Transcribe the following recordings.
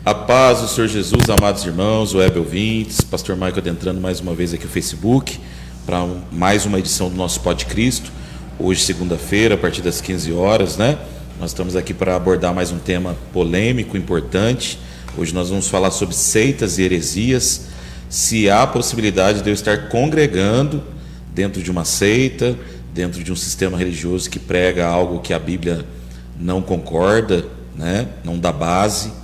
A paz do Senhor Jesus, amados irmãos, web ouvintes, Pastor Michael adentrando mais uma vez aqui o Facebook para mais uma edição do nosso Pod Cristo. Hoje, segunda-feira, a partir das 15 horas, né? Nós estamos aqui para abordar mais um tema polêmico, importante. Hoje nós vamos falar sobre seitas e heresias. Se há possibilidade de eu estar congregando dentro de uma seita, dentro de um sistema religioso que prega algo que a Bíblia não concorda, né? Não dá base.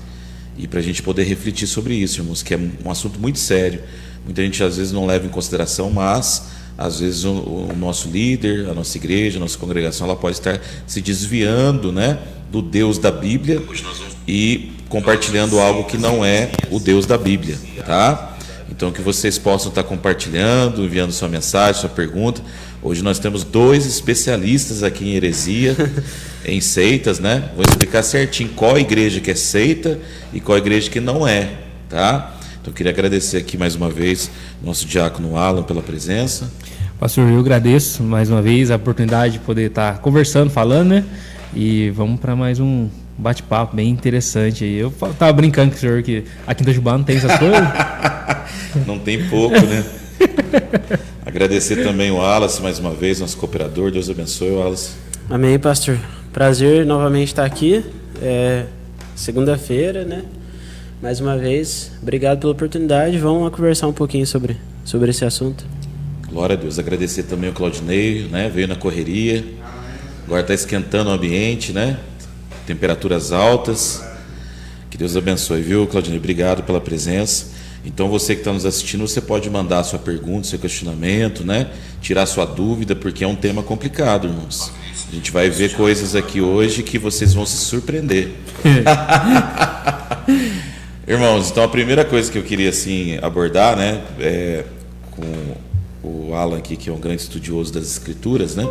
E para a gente poder refletir sobre isso, irmãos, que é um assunto muito sério. Muita gente às vezes não leva em consideração, mas às vezes o nosso líder, a nossa igreja, a nossa congregação, ela pode estar se desviando, né, do Deus da Bíblia e compartilhando algo que não é o Deus da Bíblia, tá? Então que vocês possam estar compartilhando, enviando sua mensagem, sua pergunta. Hoje nós temos 2 especialistas aqui em heresia, em seitas, né? Vou explicar certinho qual igreja que é seita e qual igreja que não é, tá? Então eu queria agradecer aqui mais uma vez nosso diácono Alan pela presença. Pastor, eu agradeço mais uma vez a oportunidade de poder estar conversando, falando, né? E vamos para mais um bate-papo bem interessante aí. Eu estava brincando com o senhor que aqui em Itajubá não tem essas coisas. Não tem pouco, né? Agradecer também o Wallace mais uma vez, nosso cooperador. Deus abençoe, Wallace. Amém, pastor. Prazer novamente estar aqui. Segunda-feira, né? Mais uma vez, obrigado pela oportunidade. Vamos lá conversar um pouquinho sobre esse assunto. Glória a Deus. Agradecer também o Claudinei, né? Veio na correria. Agora está esquentando o ambiente, né? Temperaturas altas. Que Deus abençoe, viu, Claudinei? Obrigado pela presença. Então você que está nos assistindo, você pode mandar a sua pergunta, seu questionamento, né? Tirar sua dúvida, porque é um tema complicado, irmãos. A gente vai ver coisas aqui hoje que vocês vão se surpreender. Irmãos, então a primeira coisa que eu queria assim abordar, né, com o Alan aqui, que é um grande estudioso das Escrituras, né?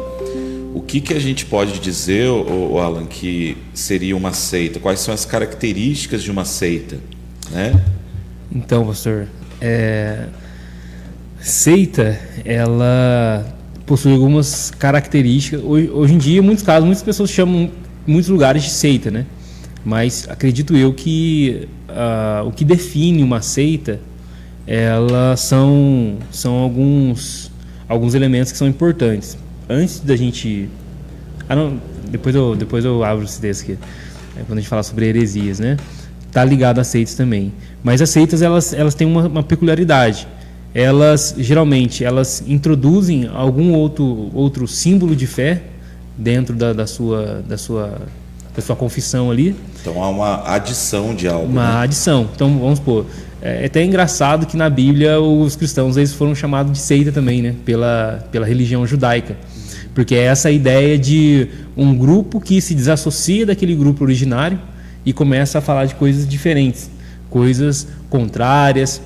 O que a gente pode dizer, o Alan, que seria uma seita? Quais são as características de uma seita, né? Então, pastor, seita, ela possui algumas características. Hoje em dia, em muitos casos, muitas pessoas chamam muitos lugares de seita, né? Mas acredito eu que o que define uma seita, elas são alguns elementos que são importantes. Antes da gente... depois eu abro esse texto aqui, quando a gente fala sobre heresias, né? Está ligado a seitas também. Mas as seitas, elas têm uma peculiaridade. Geralmente, elas introduzem algum outro símbolo de fé dentro da sua confissão ali. Então há uma adição de algo. Uma adição. Então, vamos supor, é até engraçado que na Bíblia os cristãos eles foram chamados de seita também, né? Pela religião judaica. Porque é essa ideia de um grupo que se desassocia daquele grupo originário e começa a falar de coisas diferentes, coisas contrárias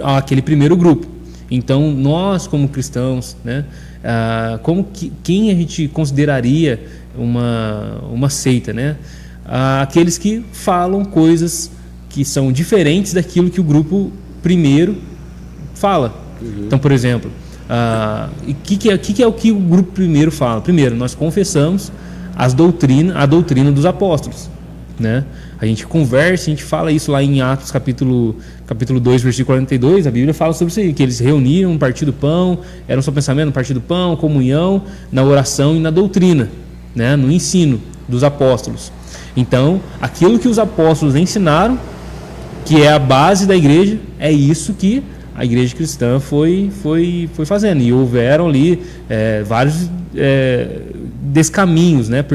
àquele primeiro grupo. Então, nós como cristãos, né, quem a gente consideraria uma seita, né? Aqueles que falam coisas que são diferentes daquilo que o grupo primeiro fala. Uhum. Então, por exemplo, o que é o que o grupo primeiro fala? Primeiro, nós confessamos a doutrina dos apóstolos, né? A gente conversa, a gente fala isso lá em Atos capítulo 2, versículo 42, a Bíblia fala sobre isso aí, que eles reuniram, partido do pão, era um só pensamento, partido do pão, comunhão, na oração e na doutrina, né? No ensino dos apóstolos. Então, aquilo que os apóstolos ensinaram, que é a base da igreja, é isso que a igreja cristã foi fazendo. E houveram ali vários descaminhos, né?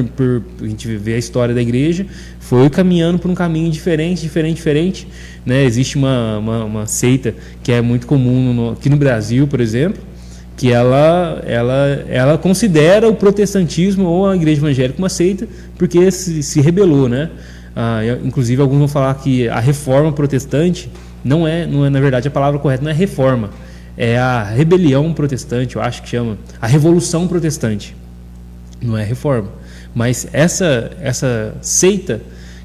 A gente vê a história da igreja, foi caminhando por um caminho diferente, né? Existe uma seita que é muito comum aqui no Brasil, por exemplo, que ela considera o protestantismo ou a igreja evangélica uma seita porque se rebelou, né? Inclusive alguns vão falar que a reforma protestante não é na verdade a palavra correta, não é reforma, é a rebelião protestante, eu acho que chama, a revolução protestante, não é reforma. Mas essa seita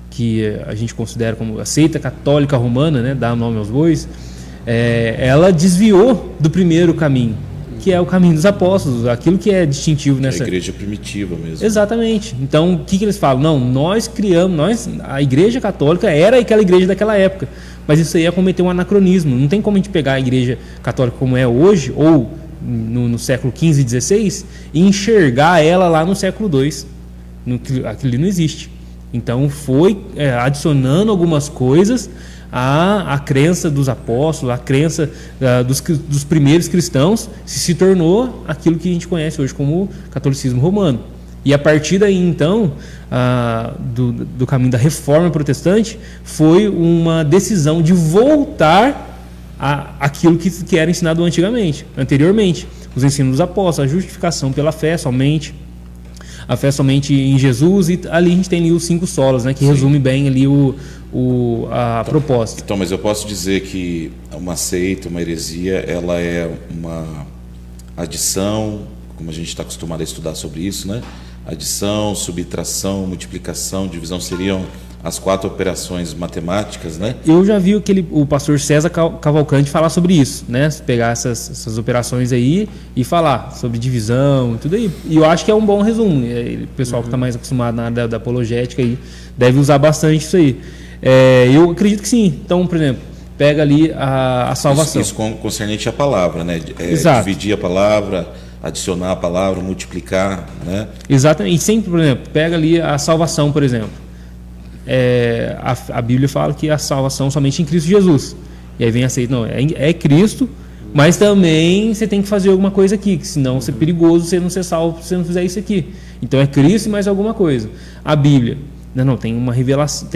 que a gente considera como a seita católica romana, né, dá nome aos bois, ela desviou do primeiro caminho, que é o caminho dos apóstolos, aquilo que é distintivo nessa... A igreja primitiva mesmo. Exatamente. Então, o que eles falam? Não, nós criamos, a igreja católica era aquela igreja daquela época, mas isso aí é cometer um anacronismo. Não tem como a gente pegar a igreja católica como é hoje, ou no século XV e XVI, e enxergar ela lá no século II. Aquilo ali não existe. Então, foi adicionando algumas coisas a crença dos apóstolos, a crença dos primeiros cristãos, se tornou aquilo que a gente conhece hoje como catolicismo romano. E a partir daí, então, do caminho da reforma protestante, foi uma decisão de voltar àquilo que era ensinado anteriormente. Os ensinos dos apóstolos, a justificação pela fé somente, a fé somente em Jesus, e ali a gente tem ali os 5 solas, né, que Sim. resume bem ali a proposta. Então, mas eu posso dizer que uma seita, uma heresia, ela é uma adição, como a gente está acostumado a estudar sobre isso, né? Adição, subtração, multiplicação, divisão seriam as 4 operações matemáticas, né? Eu já vi o pastor César Cavalcante falar sobre isso, né? Pegar essas operações aí e falar sobre divisão e tudo aí. E eu acho que é um bom resumo. O pessoal que está mais acostumado na área da apologética aí deve usar bastante isso aí. Eu acredito que sim. Então, por exemplo, pega ali a salvação. Isso concernente à palavra, né? Dividir a palavra, adicionar a palavra, multiplicar, né? Exatamente. E sempre, por exemplo, pega ali a salvação, por exemplo. A Bíblia fala que a salvação somente em Cristo Jesus. E aí vem a seita, não, é Cristo, mas também você tem que fazer alguma coisa aqui, que senão é perigoso você não ser salvo se você não fizer isso aqui. Então é Cristo e mais alguma coisa. A Bíblia, não, tem uma revelação,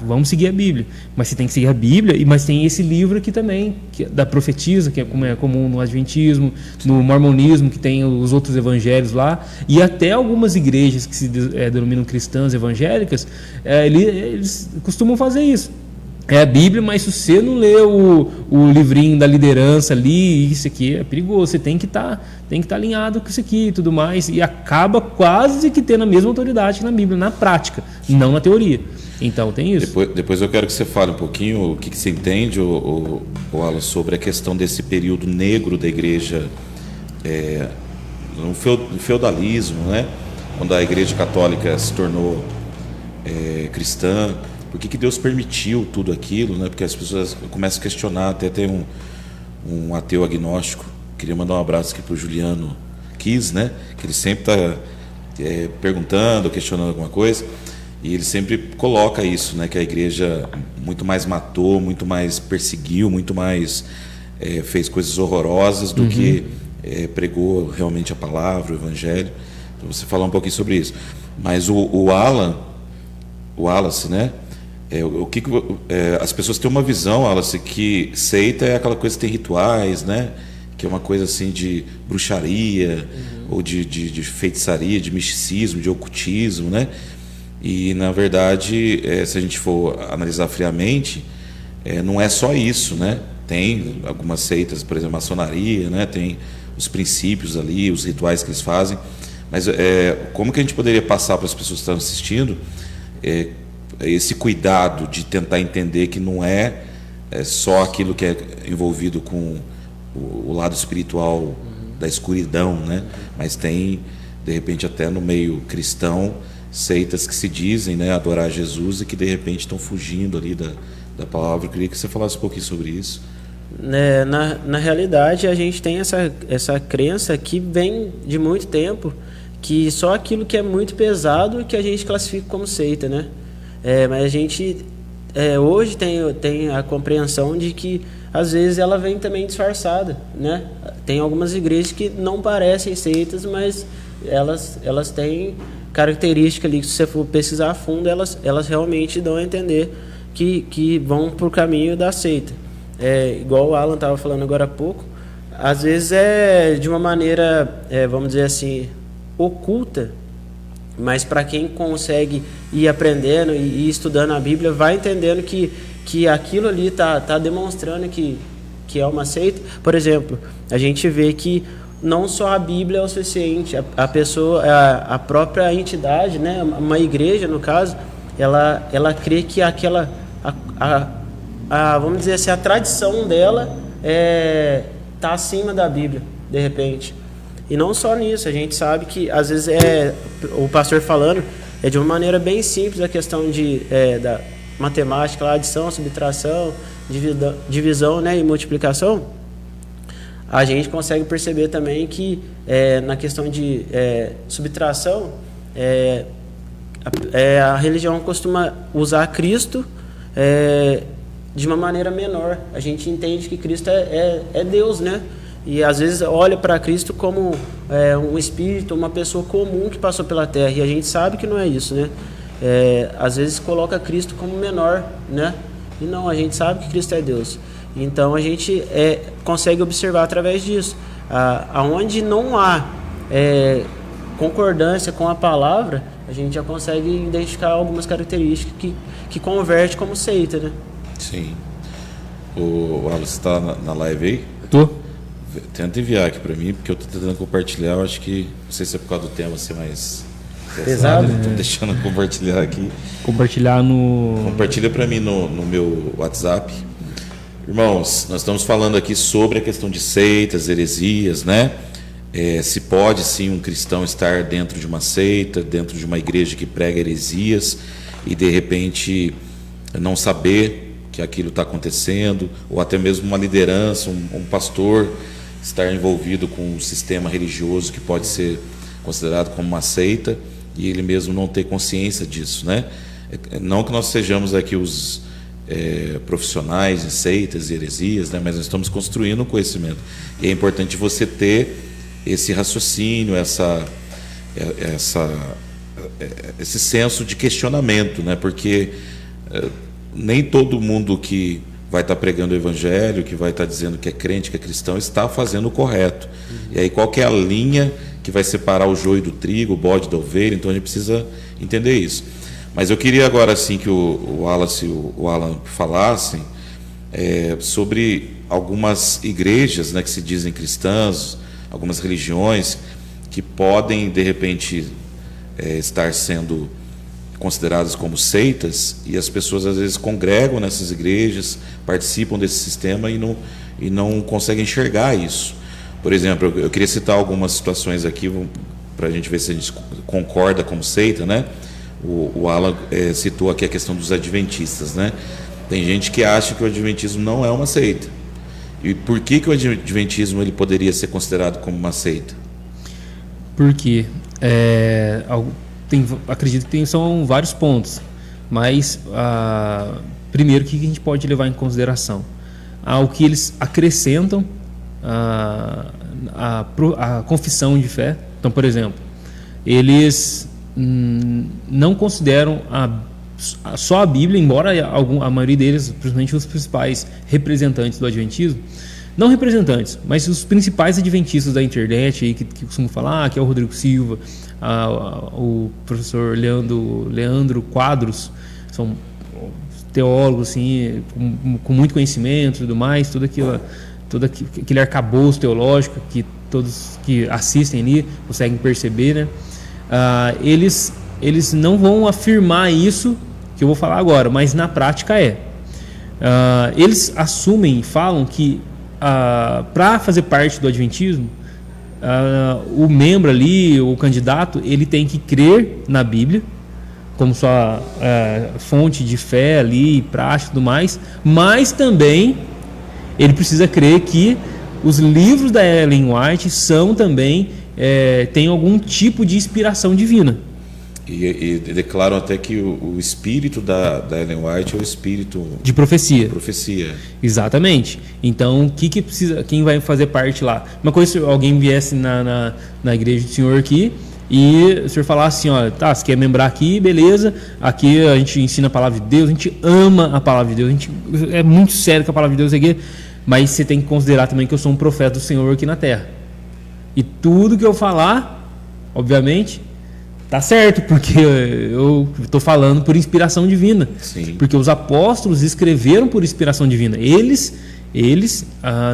vamos seguir a Bíblia, mas você tem que seguir a Bíblia, mas tem esse livro aqui também, da profetisa, que é comum no Adventismo, no Mormonismo, que tem os outros evangelhos lá, e até algumas igrejas que se denominam cristãs evangélicas, eles costumam fazer isso. É a Bíblia, mas se você não lê o livrinho da liderança ali, isso aqui é perigoso, você tem que estar alinhado com isso aqui e tudo mais, e acaba quase que tendo a mesma autoridade que na Bíblia, na prática, não na teoria. Então tem isso. Depois eu quero que você fale um pouquinho o que você entende, Alan, sobre a questão desse período negro da igreja, no feudalismo, né? Quando a igreja católica se tornou cristã. Por que Deus permitiu tudo aquilo, né? Porque as pessoas começam a questionar. Até tem um ateu agnóstico, queria mandar um abraço aqui para o Juliano Kiss, né? Que ele sempre está perguntando, questionando alguma coisa, e ele sempre coloca isso, né? Que a igreja muito mais matou, muito mais perseguiu, muito mais fez coisas horrorosas do que pregou realmente a palavra, o evangelho. Então você falar um pouquinho sobre isso. Mas o Wallace, né? As pessoas têm uma visão, Wallace, que seita é aquela coisa que tem rituais, né? Que é uma coisa assim de bruxaria, ou de feitiçaria, de misticismo, de ocultismo, né? E na verdade, se a gente for analisar friamente, não é só isso, né? Tem algumas seitas, por exemplo, a maçonaria, né? Tem os princípios ali, os rituais que eles fazem, mas como que a gente poderia passar para as pessoas que estão assistindo esse cuidado de tentar entender que não é só aquilo que é envolvido com o lado espiritual da escuridão, né? Mas tem, de repente, até no meio cristão, seitas que se dizem, né, adorar Jesus e que de repente estão fugindo ali da palavra. Eu queria que você falasse um pouquinho sobre isso. Na realidade, a gente tem essa crença que vem de muito tempo, que só aquilo que é muito pesado que a gente classifica como seita, né? Mas a gente hoje tem a compreensão de que às vezes ela vem também disfarçada, né? Tem algumas igrejas que não parecem seitas, mas elas têm característica ali que, se você for pesquisar a fundo, elas realmente dão a entender que vão por caminho da seita. Igual o Alan estava falando agora há pouco, às vezes de uma maneira, vamos dizer assim, oculta, mas para quem consegue ir aprendendo e ir estudando a Bíblia, vai entendendo que aquilo ali está demonstrando que é uma seita. Por exemplo, a gente vê que não só a Bíblia é o suficiente, a pessoa, a própria entidade, né, uma igreja no caso, ela crê que aquela, vamos dizer assim, a tradição dela está acima da Bíblia. de repente. E não só nisso, a gente sabe que às vezes o pastor falando é de uma maneira bem simples a questão da matemática, lá, adição, subtração, divisão, né, e multiplicação. A gente consegue perceber também que na questão de subtração, a religião costuma usar Cristo de uma maneira menor. A gente entende que Cristo é Deus, né? E às vezes olha para Cristo como um espírito, uma pessoa comum que passou pela Terra. E a gente sabe que não é isso, né? Às vezes coloca Cristo como menor, né? E não, a gente sabe que Cristo é Deus. Então a gente consegue observar através disso. Aonde não há concordância com a palavra, a gente já consegue identificar algumas características que converte como seita, né? Sim. O Wallace está na live aí? Tô. Tenta enviar aqui para mim, porque eu estou tentando compartilhar. Eu acho que, não sei se é por causa do tema ser mais pesado. Estou deixando compartilhar aqui. Compartilhar no... Compartilha para mim no meu WhatsApp. Irmãos, nós estamos falando aqui sobre a questão de seitas, heresias, né? Se pode sim um cristão estar dentro de uma seita, dentro de uma igreja que prega heresias e de repente não saber que aquilo está acontecendo, ou até mesmo uma liderança, um pastor estar envolvido com um sistema religioso que pode ser considerado como uma seita e ele mesmo não ter consciência disso, né? Não que nós sejamos aqui os profissionais em seitas e heresias, né? Mas nós estamos construindo um conhecimento e é importante você ter esse raciocínio, esse senso de questionamento, né? Porque nem todo mundo que vai estar pregando o evangelho, que vai estar dizendo que é crente, que é cristão, está fazendo o correto. E aí qual que é a linha que vai separar o joio do trigo, o bode da ovelha? Então a gente precisa entender isso. Mas eu queria agora sim que o Wallace e o Alan falassem sobre algumas igrejas, né, que se dizem cristãs, algumas religiões que podem de repente estar sendo consideradas como seitas, e as pessoas às vezes congregam nessas igrejas, participam desse sistema e não conseguem enxergar isso. Por exemplo, eu queria citar algumas situações aqui para a gente ver se a gente concorda como seita, né? O Alan citou aqui a questão dos adventistas, né? Tem gente que acha que o adventismo não é uma seita. E por que o adventismo ele poderia ser considerado como uma seita? Porque acredito que são vários pontos, mas primeiro, o que a gente pode levar em consideração? O que eles acrescentam à confissão de fé. Então, por exemplo, eles não consideram só a Bíblia, embora a maioria deles, principalmente os principais representantes do adventismo, não representantes, mas os principais adventistas da internet aí, que costumam falar, que é o Rodrigo Silva, o professor Leandro Quadros, são teólogos assim, com muito conhecimento e tudo mais, todo aquele arcabouço teológico que todos que assistem ali conseguem perceber, né? Eles não vão afirmar isso que eu vou falar agora, mas na prática eles assumem e falam que para fazer parte do adventismo, o membro ali, o candidato, ele tem que crer na Bíblia como sua fonte de fé ali, prática e tudo mais, mas também ele precisa crer que os livros da Ellen White são também tem algum tipo de inspiração divina. E declaram até que o espírito da Ellen White é o espírito de profecia. Exatamente. Então, o que precisa? Quem vai fazer parte lá? Uma coisa, se alguém viesse na igreja do senhor aqui e o senhor falasse assim, olha, tá, você quer membrar aqui, beleza, aqui a gente ensina a palavra de Deus, a gente ama a palavra de Deus, é muito sério com a palavra de Deus aqui, mas você tem que considerar também que eu sou um profeta do Senhor aqui na terra. E tudo que eu falar, obviamente, tá certo, porque eu estou falando por inspiração divina. Sim. Porque os apóstolos escreveram por inspiração divina. Eles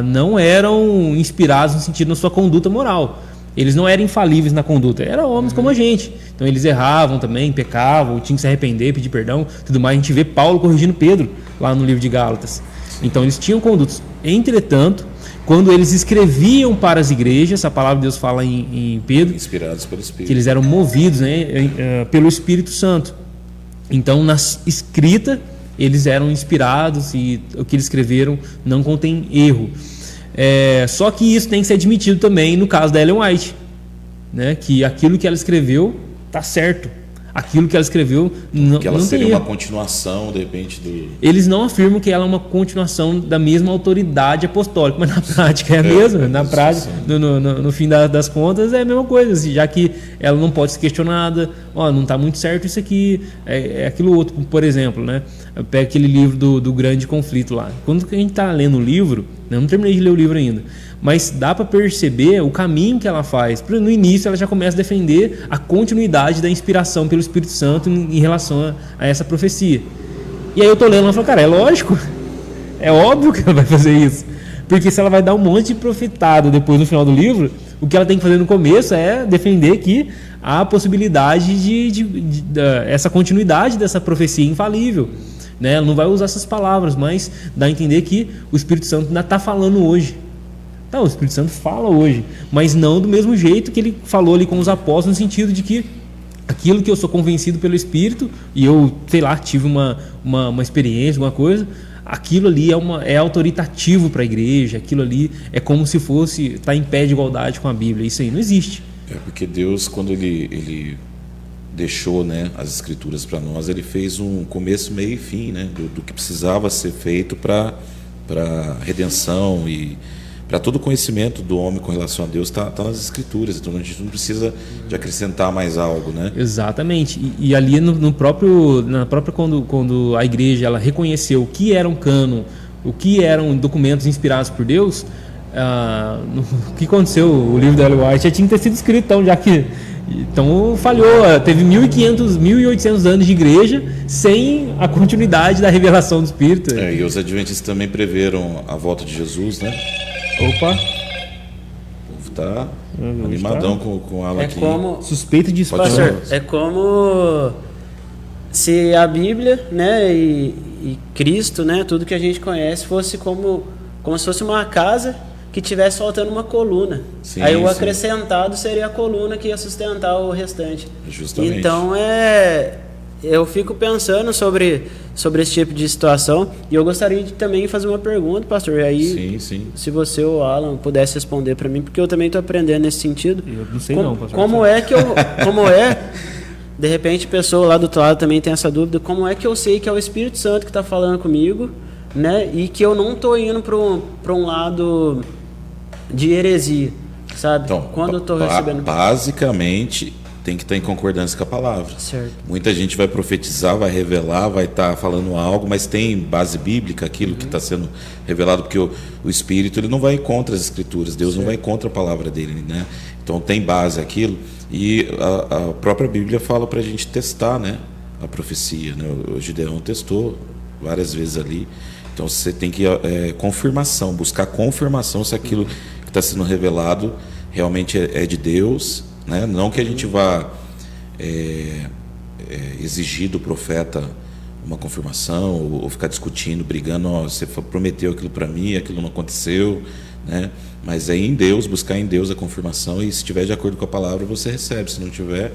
não eram inspirados no sentido da sua conduta moral. Eles não eram infalíveis na conduta. Eram homens como a gente. Então eles erravam também, pecavam, tinham que se arrepender, pedir perdão, tudo mais. A gente vê Paulo corrigindo Pedro lá no livro de Gálatas. Então eles tinham condutas. Entretanto, quando eles escreviam para as igrejas, a palavra de Deus fala em Pedro, Inspirados pelo Espírito. que eles eram movidos, né, pelo Espírito Santo. Então, na escrita, eles eram inspirados e o que eles escreveram não contém erro. Só que isso tem que ser admitido também no caso da Ellen White, né, que aquilo que ela escreveu está certo. Aquilo que ela escreveu não, que ela não seria tem uma erro. continuação, de repente, do... Eles não afirmam que ela é uma continuação da mesma autoridade apostólica, mas na prática é a mesma. Na prática, no fim das contas, é a mesma coisa, assim, já que ela não pode ser questionada. Não está muito certo isso aqui, é aquilo outro. Por exemplo, né? Pega aquele livro do grande conflito lá. Quando a gente está lendo o livro, eu não terminei de ler o livro ainda, mas dá para perceber o caminho que ela faz. No início ela já começa a defender a continuidade da inspiração pelo Espírito Santo em relação a essa profecia. E aí eu tô lendo, ela fala, cara, é lógico, é óbvio que ela vai fazer isso, porque se ela vai dar um monte de profetada depois no final do livro, o que ela tem que fazer no começo é defender que há a possibilidade de essa continuidade dessa profecia infalível, né? Ela não vai usar essas palavras, mas dá a entender que o Espírito Santo ainda está falando hoje. Tá, o Espírito Santo fala hoje, mas não do mesmo jeito que ele falou ali com os apóstolos, no sentido de que aquilo que eu sou convencido pelo Espírito, e eu, sei lá, tive uma experiência, alguma coisa, aquilo ali é autoritativo para a igreja, aquilo ali é como se fosse estar em pé de igualdade com a Bíblia. Isso aí não existe. Porque Deus, quando ele deixou, né, as Escrituras para nós, ele fez um começo, meio e fim, né, do que precisava ser feito para redenção e para todo o conhecimento do homem com relação a Deus está nas Escrituras. Então a gente não precisa de acrescentar mais algo, né? Exatamente. E ali na própria quando a igreja ela reconheceu o que era um cânon, o que eram documentos inspirados por Deus, o que aconteceu? O livro da Ellen White já tinha que ter sido escrito, então falhou. Teve 1.800 anos de igreja sem a continuidade da revelação do Espírito. E os adventistas também preveram a volta de Jesus, né? Opa! O povo está animadão com ela aqui. Como suspeito de pastor, é como se a Bíblia, né, e Cristo, né, tudo que a gente conhece fosse como se fosse uma casa que tivesse faltando uma coluna. Sim, aí o acrescentado seria a coluna que ia sustentar o restante. Justamente. Então eu fico pensando sobre esse tipo de situação, e eu gostaria de também fazer uma pergunta, pastor, e aí se você ou o Alan pudesse responder para mim, porque eu também estou aprendendo nesse sentido. Eu não sei não, pastor. Como de repente a pessoa lá do outro lado também tem essa dúvida, como é que eu sei que é o Espírito Santo que está falando comigo, né, e que eu não estou indo para um lado de heresia, sabe? Então, quando eu estou recebendo... Basicamente, tem que estar em concordância com a palavra. Certo. Muita gente vai profetizar, vai revelar, vai estar falando algo, mas tem base bíblica aquilo que está sendo revelado, porque o Espírito ele não vai contra as Escrituras, Deus não vai contra a palavra dele, né? Então tem base aquilo, e a própria Bíblia fala para a gente testar, né, a profecia, né? O Gideão testou várias vezes ali. Então você tem que confirmação, buscar confirmação se aquilo que está sendo revelado realmente é de Deus, né? Não que a gente vá exigir do profeta uma confirmação ou ficar discutindo, brigando, você prometeu aquilo para mim, aquilo não aconteceu, né? Mas é em Deus, buscar em Deus a confirmação, e se estiver de acordo com a palavra você recebe, se não tiver,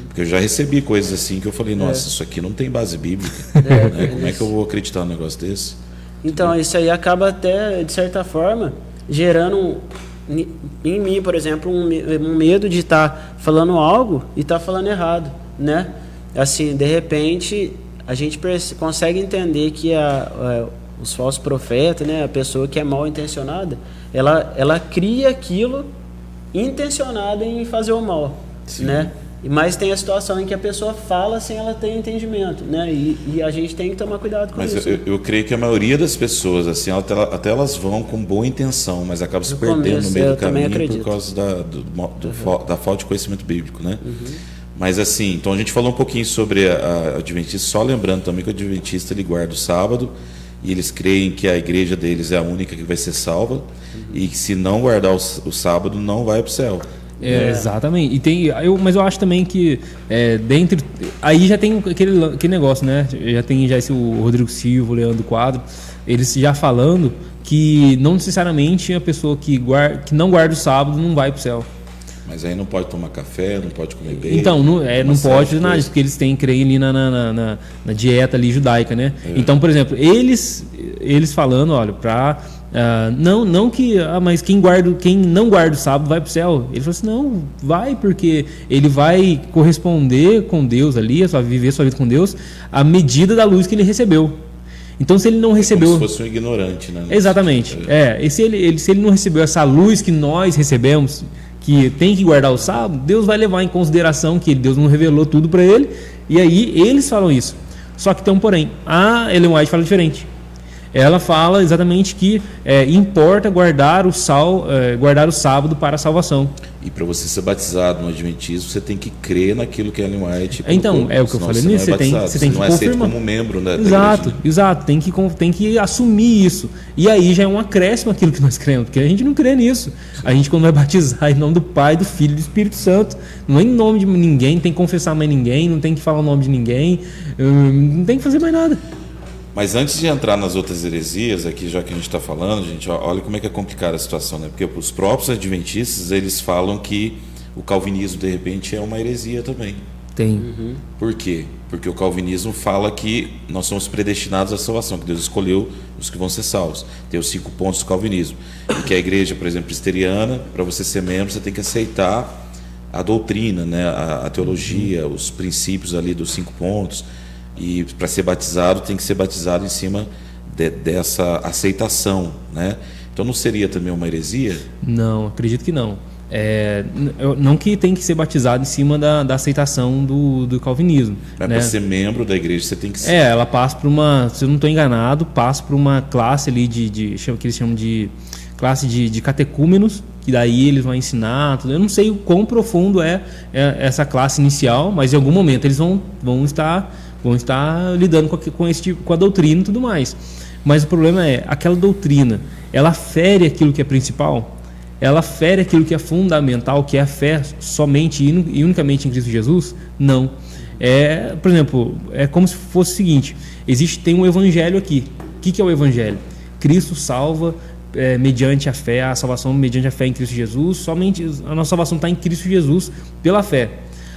porque eu já recebi coisas assim que eu falei, nossa, isso aqui não tem base bíblica, né? Como é que eu vou acreditar num negócio desse? Então, isso aí acaba até, de certa forma, gerando em mim, por exemplo, um medo de estar falando algo e estar falando errado, né? Assim, de repente, a gente consegue entender que os falsos profetas, né, a pessoa que é mal intencionada, ela cria aquilo intencionada em fazer o mal, né? Mas tem a situação em que a pessoa fala sem ela ter entendimento, né? E a gente tem que tomar cuidado com isso. Mas eu creio que a maioria das pessoas, assim, até elas vão com boa intenção, mas acabam se perdendo no meio do caminho por causa da falta de conhecimento bíblico, né? Mas assim, então a gente falou um pouquinho sobre a Adventista, só lembrando também que o Adventista ele guarda o sábado, e eles creem que a igreja deles é a única que vai ser salva, e que se não guardar o sábado não vai para o céu. Exatamente. Mas eu acho também que dentro. Aí já tem aquele negócio, né? Já tem esse o Rodrigo Silva, o Leandro Quadro. eles já falando que não necessariamente a pessoa que não guarda o sábado não vai para o céu. Mas aí não pode tomar café, não pode comer bem. Então, não pode nada, porque eles têm que crer ali na dieta ali judaica, né? Então, por exemplo, eles falando, olha, não que, mas quem não guarda o sábado vai para o céu. Ele falou assim, não, vai, porque ele vai corresponder com Deus ali, viver sua vida com Deus, à medida da luz que ele recebeu. Então, se ele não recebeu... Como se fosse um ignorante, né? Exatamente. E se ele não recebeu essa luz que nós recebemos, que tem que guardar o sábado, Deus vai levar em consideração que Deus não revelou tudo para ele, e aí eles falam isso. Só que tem um porém. A Ellen White fala diferente. Ela fala exatamente que importa guardar o sábado para a salvação. E para você ser batizado no Adventismo, você tem que crer naquilo que Ellen White colocou. Então, é o que eu falei nisso, você tem que confirmar. Não é aceito como membro da igreja. Exato, tem que assumir isso. E aí já é um acréscimo aquilo que nós cremos, porque a gente não crê nisso. Sim. A gente, quando vai batizar, em nome do Pai, do Filho e do Espírito Santo, não é em nome de ninguém, não tem que confessar mais ninguém, não tem que falar o nome de ninguém, não tem que fazer mais nada. Mas antes de entrar nas outras heresias, aqui já que a gente está falando, gente, olha como é que é complicada a situação, né? Porque os próprios adventistas, eles falam que o calvinismo, de repente, é uma heresia também. Tem. Uhum. Por quê? Porque o calvinismo fala que nós somos predestinados à salvação, que Deus escolheu os que vão ser salvos. Tem os 5 pontos do calvinismo. E que a igreja, por exemplo, presbiteriana, para você ser membro, você tem que aceitar a doutrina, né? A teologia, os princípios ali dos 5 pontos. E para ser batizado, tem que ser batizado em cima dessa aceitação, né? Então não seria também uma heresia? Não, acredito que não. Não que tem que ser batizado em cima da aceitação do calvinismo. Mas né? Para ser membro da igreja, você tem que ser. Ela passa por uma, se eu não estou enganado, passa por uma classe ali que eles chamam de classe de catecúmenos, que daí eles vão ensinar tudo. Eu não sei o quão profundo é essa classe inicial, mas em algum momento eles vão estar lidando com a doutrina e tudo mais. Mas o problema é, aquela doutrina, ela fere aquilo que é principal, ela fere aquilo que é fundamental, que é a fé somente e unicamente em Cristo Jesus? Não. Por exemplo, é como se fosse o seguinte, tem um evangelho aqui. O que é o evangelho? Cristo salva mediante a fé, a salvação mediante a fé em Cristo Jesus, somente a nossa salvação está em Cristo Jesus pela fé.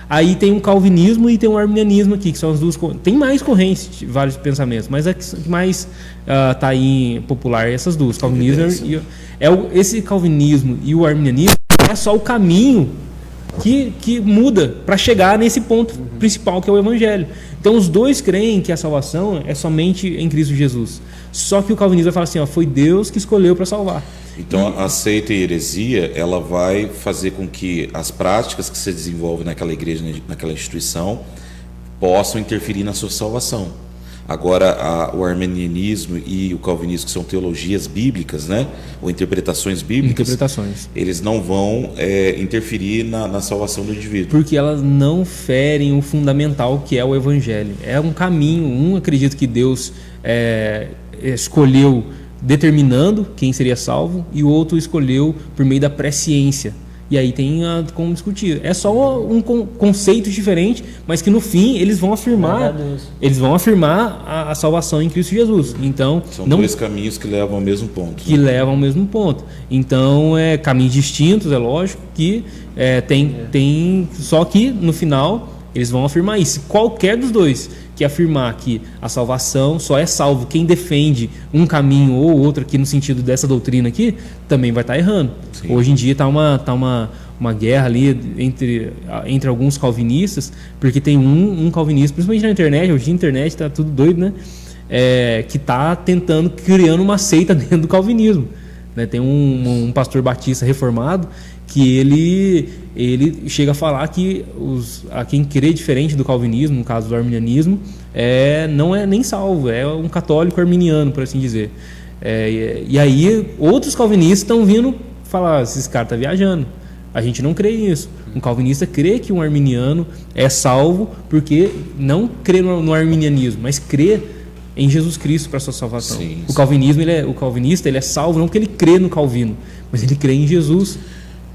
Aí tem um calvinismo e tem um arminianismo aqui, que são as duas. Tem mais correntes, vários pensamentos, mas a que mais está aí popular é essas duas, calvinismo esse calvinismo e o arminianismo é só o caminho que muda para chegar nesse ponto principal que é o evangelho. Então os dois creem que a salvação é somente em Cristo Jesus. Só que o calvinismo vai falar assim, foi Deus que escolheu para salvar. Então a seita e heresia, ela vai fazer com que as práticas que se desenvolvem naquela igreja, naquela instituição, possam interferir na sua salvação. Agora o arminianismo e o calvinismo, que são teologias bíblicas, né, ou interpretações bíblicas, eles não vão interferir na salvação do indivíduo. Porque elas não ferem o fundamental, que é o evangelho. É um caminho, acredito que Deus escolheu determinando quem seria salvo, e o outro escolheu por meio da presciência. E aí tem como discutir. É só um conceito diferente, mas que no fim eles vão afirmar a salvação em Cristo Jesus. Então, são dois caminhos que levam ao mesmo ponto. Então, caminhos distintos, é lógico, que tem, só que no final eles vão afirmar isso. Qualquer dos dois que afirmar que a salvação só é salvo quem defende um caminho ou outro aqui no sentido dessa doutrina aqui, também vai estar errando. Sim. Hoje em dia está uma guerra ali entre alguns calvinistas, porque tem um calvinista, principalmente na internet, hoje a internet está tudo doido, né? Que está criando uma seita dentro do calvinismo. Né? Tem um pastor batista reformado que ele chega a falar que quem crê diferente do calvinismo, no caso do arminianismo, não é nem salvo, é um católico arminiano, por assim dizer. E aí outros calvinistas estão vindo falar, esses caras estão viajando, a gente não crê nisso. Um calvinista crê que um arminiano é salvo porque não crê no arminianismo, mas crê em Jesus Cristo para a sua salvação. Sim, sim. O calvinista ele é salvo não porque ele crê no Calvino, mas ele crê em Jesus.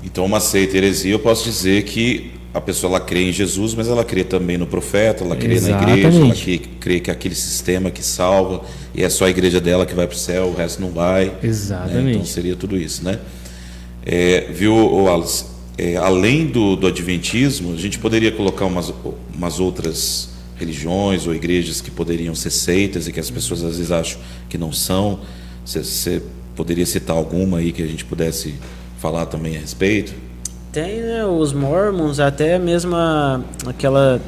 Então uma seita heresia, eu posso dizer que a pessoa ela crê em Jesus, mas ela crê também no profeta, ela crê na Exatamente. igreja, ela crê que é aquele sistema que salva e é só a igreja dela que vai para o céu, o resto não vai. Né? Exatamente. Então seria tudo isso, né? Viu, Wallace? Além do adventismo, a gente poderia colocar umas outras religiões ou igrejas que poderiam ser seitas e que as pessoas às vezes acham que não são. Você poderia citar alguma aí que a gente pudesse falar também a respeito? Tem, né, os Mormons, até mesmo aquela...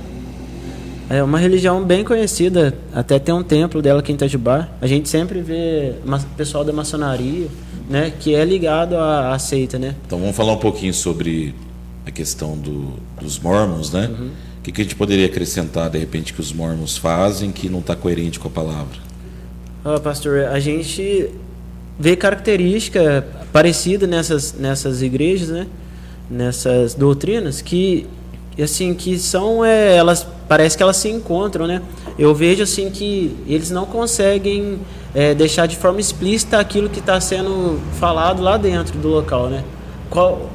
É uma religião bem conhecida, até tem um templo dela aqui em Itajubá. A gente sempre vê pessoal da maçonaria, né, que é ligado à seita, né? Então vamos falar um pouquinho sobre a questão dos Mormons, né? O que a gente poderia acrescentar, de repente, que os Mormons fazem que não está coerente com a palavra? Pastor, a gente vê característica parecida nessas igrejas, né? Nessas doutrinas que assim que são elas parece que elas se encontram, né? Eu vejo assim que eles não conseguem deixar de forma explícita aquilo que está sendo falado lá dentro do local, né?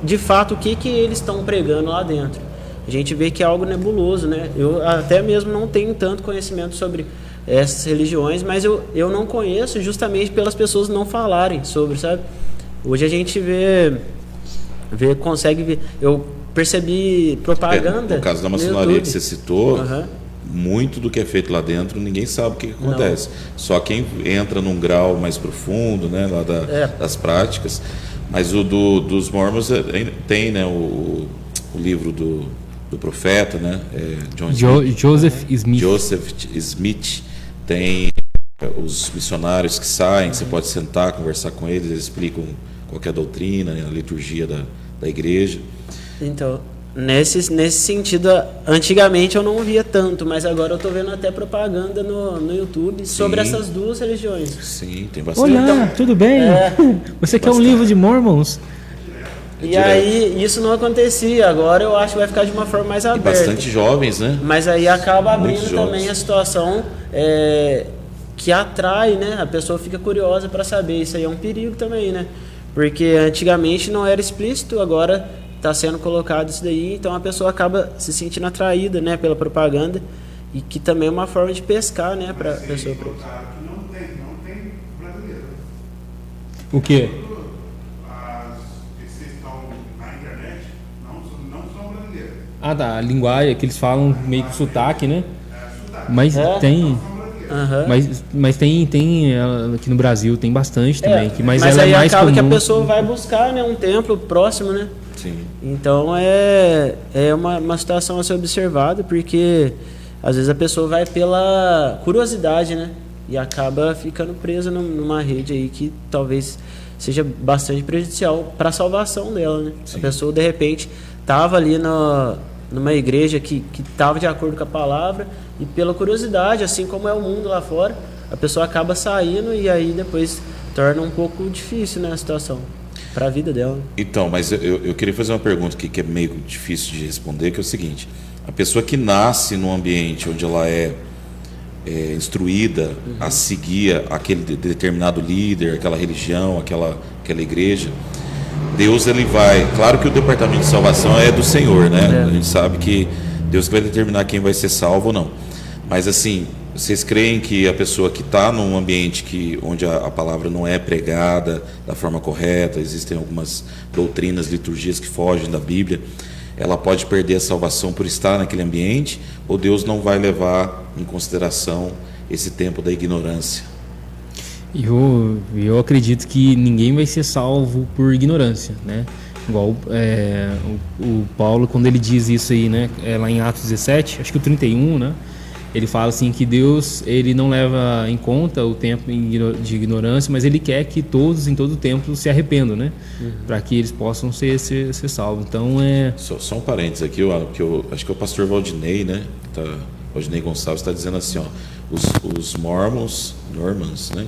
De fato o que eles estão pregando lá dentro. A gente vê que é algo nebuloso, né? Eu até mesmo não tenho tanto conhecimento sobre essas religiões, mas eu não conheço justamente pelas pessoas não falarem sobre, sabe? Hoje a gente consegue ver. Eu percebi propaganda. No caso da maçonaria que você citou, muito do que é feito lá dentro, ninguém sabe o que acontece. Não. Só quem entra num grau mais profundo, né, lá das práticas. Mas o dos Mormons tem, né, o livro do profeta, né, Joseph Smith. Joseph Smith. Tem os missionários que saem, você pode sentar, conversar com eles, eles explicam qualquer doutrina, né, a liturgia da igreja. Então, nesse sentido, antigamente eu não via tanto, mas agora eu estou vendo até propaganda no YouTube sobre essas duas religiões. Sim, tem bastante. Olá, tudo bem? Você quer um livro de Mormons? E aí, isso não acontecia, agora eu acho que vai ficar de uma forma mais aberta. E bastante jovens, né? Mas aí acaba abrindo também a situação que atrai, né? A pessoa fica curiosa para saber, isso aí é um perigo também, né? Porque antigamente não era explícito, agora está sendo colocado isso daí, então a pessoa acaba se sentindo atraída, né, pela propaganda, e que também é uma forma de pescar, né, para a pessoa. Não tem brasileiro. O quê? As que vocês estão na internet não são brasileiras. Ah, tá. A linguagem que eles falam meio que sotaque, né? Sotaque. Mas tem. Uhum. Mas tem aqui no Brasil tem bastante também. Mas ela aí é mais acaba comum. que a pessoa vai buscar, né, um templo próximo, né? Sim. Então é uma situação a ser observada, porque às vezes a pessoa vai pela curiosidade, né? E acaba ficando presa numa rede aí que talvez seja bastante prejudicial para a salvação dela, né? Sim. A pessoa de repente estava ali numa igreja que estava de acordo com a palavra, e pela curiosidade, assim como é o mundo lá fora, a pessoa acaba saindo e aí depois torna um pouco difícil, né, a situação para a vida dela. Então, mas eu queria fazer uma pergunta aqui que é meio difícil de responder, que é o seguinte: a pessoa que nasce num ambiente onde ela é instruída a seguir aquele determinado líder, aquela religião, aquela igreja, Deus ele vai... Claro que o departamento de salvação é do Senhor, né? A gente sabe que Deus que vai determinar quem vai ser salvo ou não. Mas assim, vocês creem que a pessoa que está num ambiente onde a palavra não é pregada da forma correta, existem algumas doutrinas, liturgias que fogem da Bíblia, ela pode perder a salvação por estar naquele ambiente, ou Deus não vai levar em consideração esse tempo da ignorância? Eu acredito que ninguém vai ser salvo por ignorância, né? Igual o Paulo, quando ele diz isso aí, né? Lá em Atos 17, acho que o 31, né? Ele fala assim que Deus ele não leva em conta o tempo de ignorância, mas ele quer que todos, em todo o tempo, se arrependam, né? Para que eles possam ser salvos. Então Só um parênteses aqui, que eu acho que é o pastor Valdinei, né? Valdinei Gonçalves está dizendo assim, ó, os Mormons, né?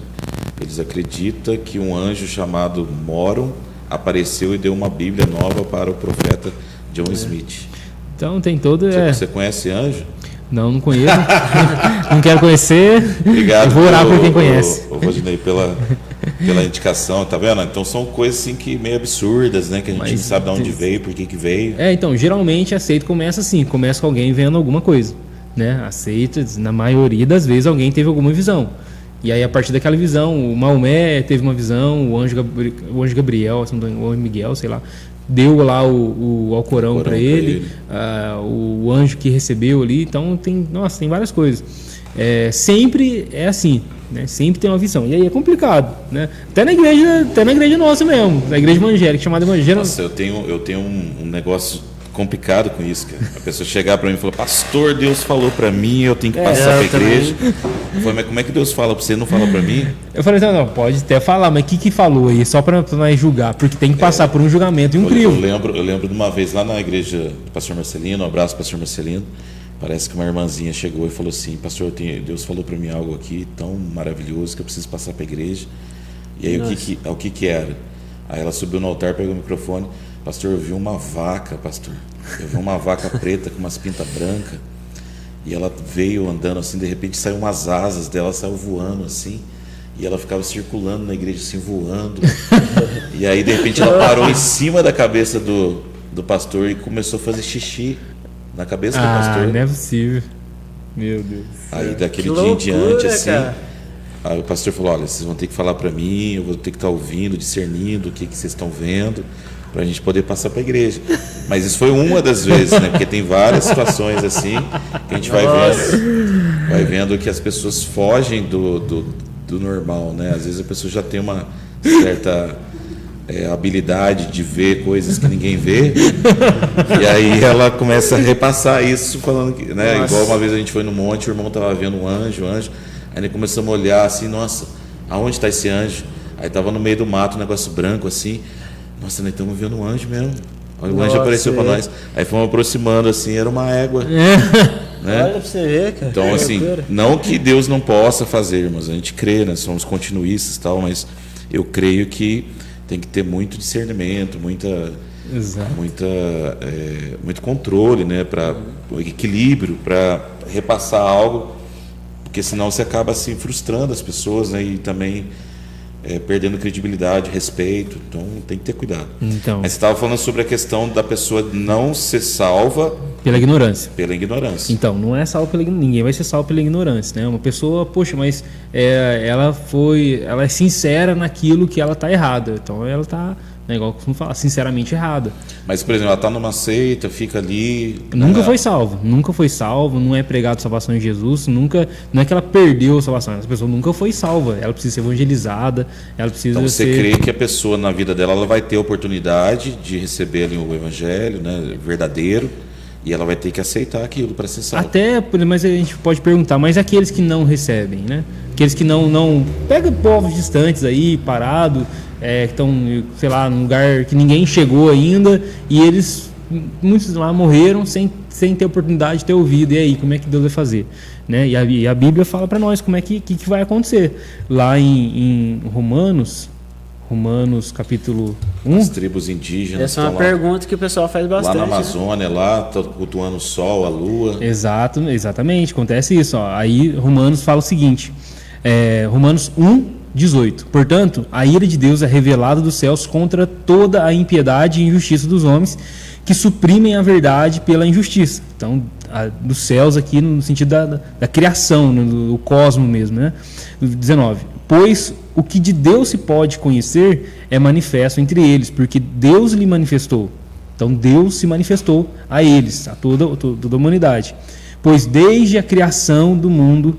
Eles acreditam que um anjo chamado Moron apareceu e deu uma Bíblia nova para o profeta John Smith. Então tem todo... Você conhece anjo? Não conheço. Não quero conhecer. Obrigado. Eu vou orar por quem conhece. Valdinei, pela indicação, tá vendo? Então são coisas assim que meio absurdas, né? Que a gente não sabe de onde veio, por que veio. Então, geralmente a seita começa assim, começa com alguém vendo alguma coisa, né? A seita, na maioria das vezes, alguém teve alguma visão. E aí, a partir daquela visão, o Maomé teve uma visão, o anjo Gabriel, o anjo Miguel, sei lá, deu lá o Alcorão para ele, o anjo que recebeu ali. Então, tem várias coisas. Sempre é assim, né? Sempre tem uma visão. E aí é complicado, né? Até na igreja nossa mesmo, na igreja evangélica, chamada evangélica. Nossa, eu tenho um negócio complicado com isso, cara. A pessoa chegar para mim e falar: pastor, Deus falou para mim, eu tenho que passar para a igreja. Eu falei: mas como é que Deus fala para você e não fala para mim? Eu falei: não, pode até falar, mas o que falou aí? Só para nós julgar, porque tem que passar por um julgamento e um crivo. Eu lembro de uma vez lá na igreja do pastor Marcelino, um abraço pastor Marcelino, parece que uma irmãzinha chegou e falou assim: pastor, Deus falou para mim algo aqui tão maravilhoso que eu preciso passar para a igreja. E aí o que era? Aí ela subiu no altar, pegou o microfone: pastor, eu vi uma vaca, pastor. Eu vi uma vaca preta com umas pintas brancas. E ela veio andando assim, de repente saiu umas asas dela, saiu voando assim. E ela ficava circulando na igreja assim, voando. E aí, de repente, ela parou em cima da cabeça do pastor e começou a fazer xixi na cabeça do pastor. Não é possível. Meu Deus. Aí, daquele dia em diante, assim... Aí o pastor falou: olha, vocês vão ter que falar para mim, eu vou ter que estar ouvindo, discernindo o que vocês estão vendo, para a gente poder passar para a igreja. Mas isso foi uma das vezes, né? Porque tem várias situações assim que a gente vai vendo que as pessoas fogem do normal, né? Às vezes a pessoa já tem uma certa habilidade de ver coisas que ninguém vê, e aí ela começa a repassar isso, falando que, né? Igual uma vez a gente foi no monte, o irmão estava vendo um anjo, aí ele começamos a olhar assim: nossa, aonde está esse anjo? Aí estava no meio do mato, um negócio branco assim. Nossa, nós estamos vendo um anjo mesmo. O anjo apareceu para nós. Aí fomos aproximando assim, era uma égua. Né? Olha pra você ver, cara. Então, assim, não que Deus não possa fazer, irmãos, a gente crê, né? Somos continuistas e tal, mas eu creio que tem que ter muito discernimento, muito controle, né? Para o equilíbrio, para repassar algo, porque senão você acaba assim frustrando as pessoas, né? E também perdendo credibilidade, respeito. Então tem que ter cuidado. Então, mas você estava falando sobre a questão da pessoa não ser salva pela ignorância. Pela ignorância. Então, não é salvo pela ignorância. Ninguém vai ser salvo pela ignorância, né? Uma pessoa, poxa, mas ela é sincera naquilo que ela está errada. Então ela está, né, igual eu costumo falar, sinceramente errada. Mas, por exemplo, ela está numa seita, fica ali... Nunca foi salvo, não é pregado salvação em Jesus, não é que ela perdeu a salvação, essa pessoa nunca foi salva, ela precisa ser evangelizada, ela precisa Então você crê que a pessoa na vida dela ela vai ter a oportunidade de receber ali o evangelho, né, verdadeiro, e ela vai ter que aceitar aquilo para ser salva. Mas a gente pode perguntar, mas aqueles que não recebem, né? Aqueles que não pega povos distantes aí, parado, que estão, sei lá, num lugar que ninguém chegou ainda, e muitos lá morreram sem ter oportunidade de ter ouvido. E aí, como é que Deus vai fazer? Né? E a Bíblia fala para nós como é que vai acontecer. Lá em Romanos capítulo 1. As tribos indígenas. Essa é uma pergunta que o pessoal faz bastante. Lá na Amazônia, lá, tá cultuando o sol, a lua. Exatamente, acontece isso. Ó. Aí Romanos fala o seguinte, Romanos 1:18. Portanto, a ira de Deus é revelada dos céus contra toda a impiedade e injustiça dos homens que suprimem a verdade pela injustiça. Então, dos céus aqui no sentido da criação, do cosmo mesmo, né? 19. Pois o que de Deus se pode conhecer é manifesto entre eles, porque Deus lhe manifestou. Então Deus se manifestou a eles, a toda a humanidade. Pois desde a criação do mundo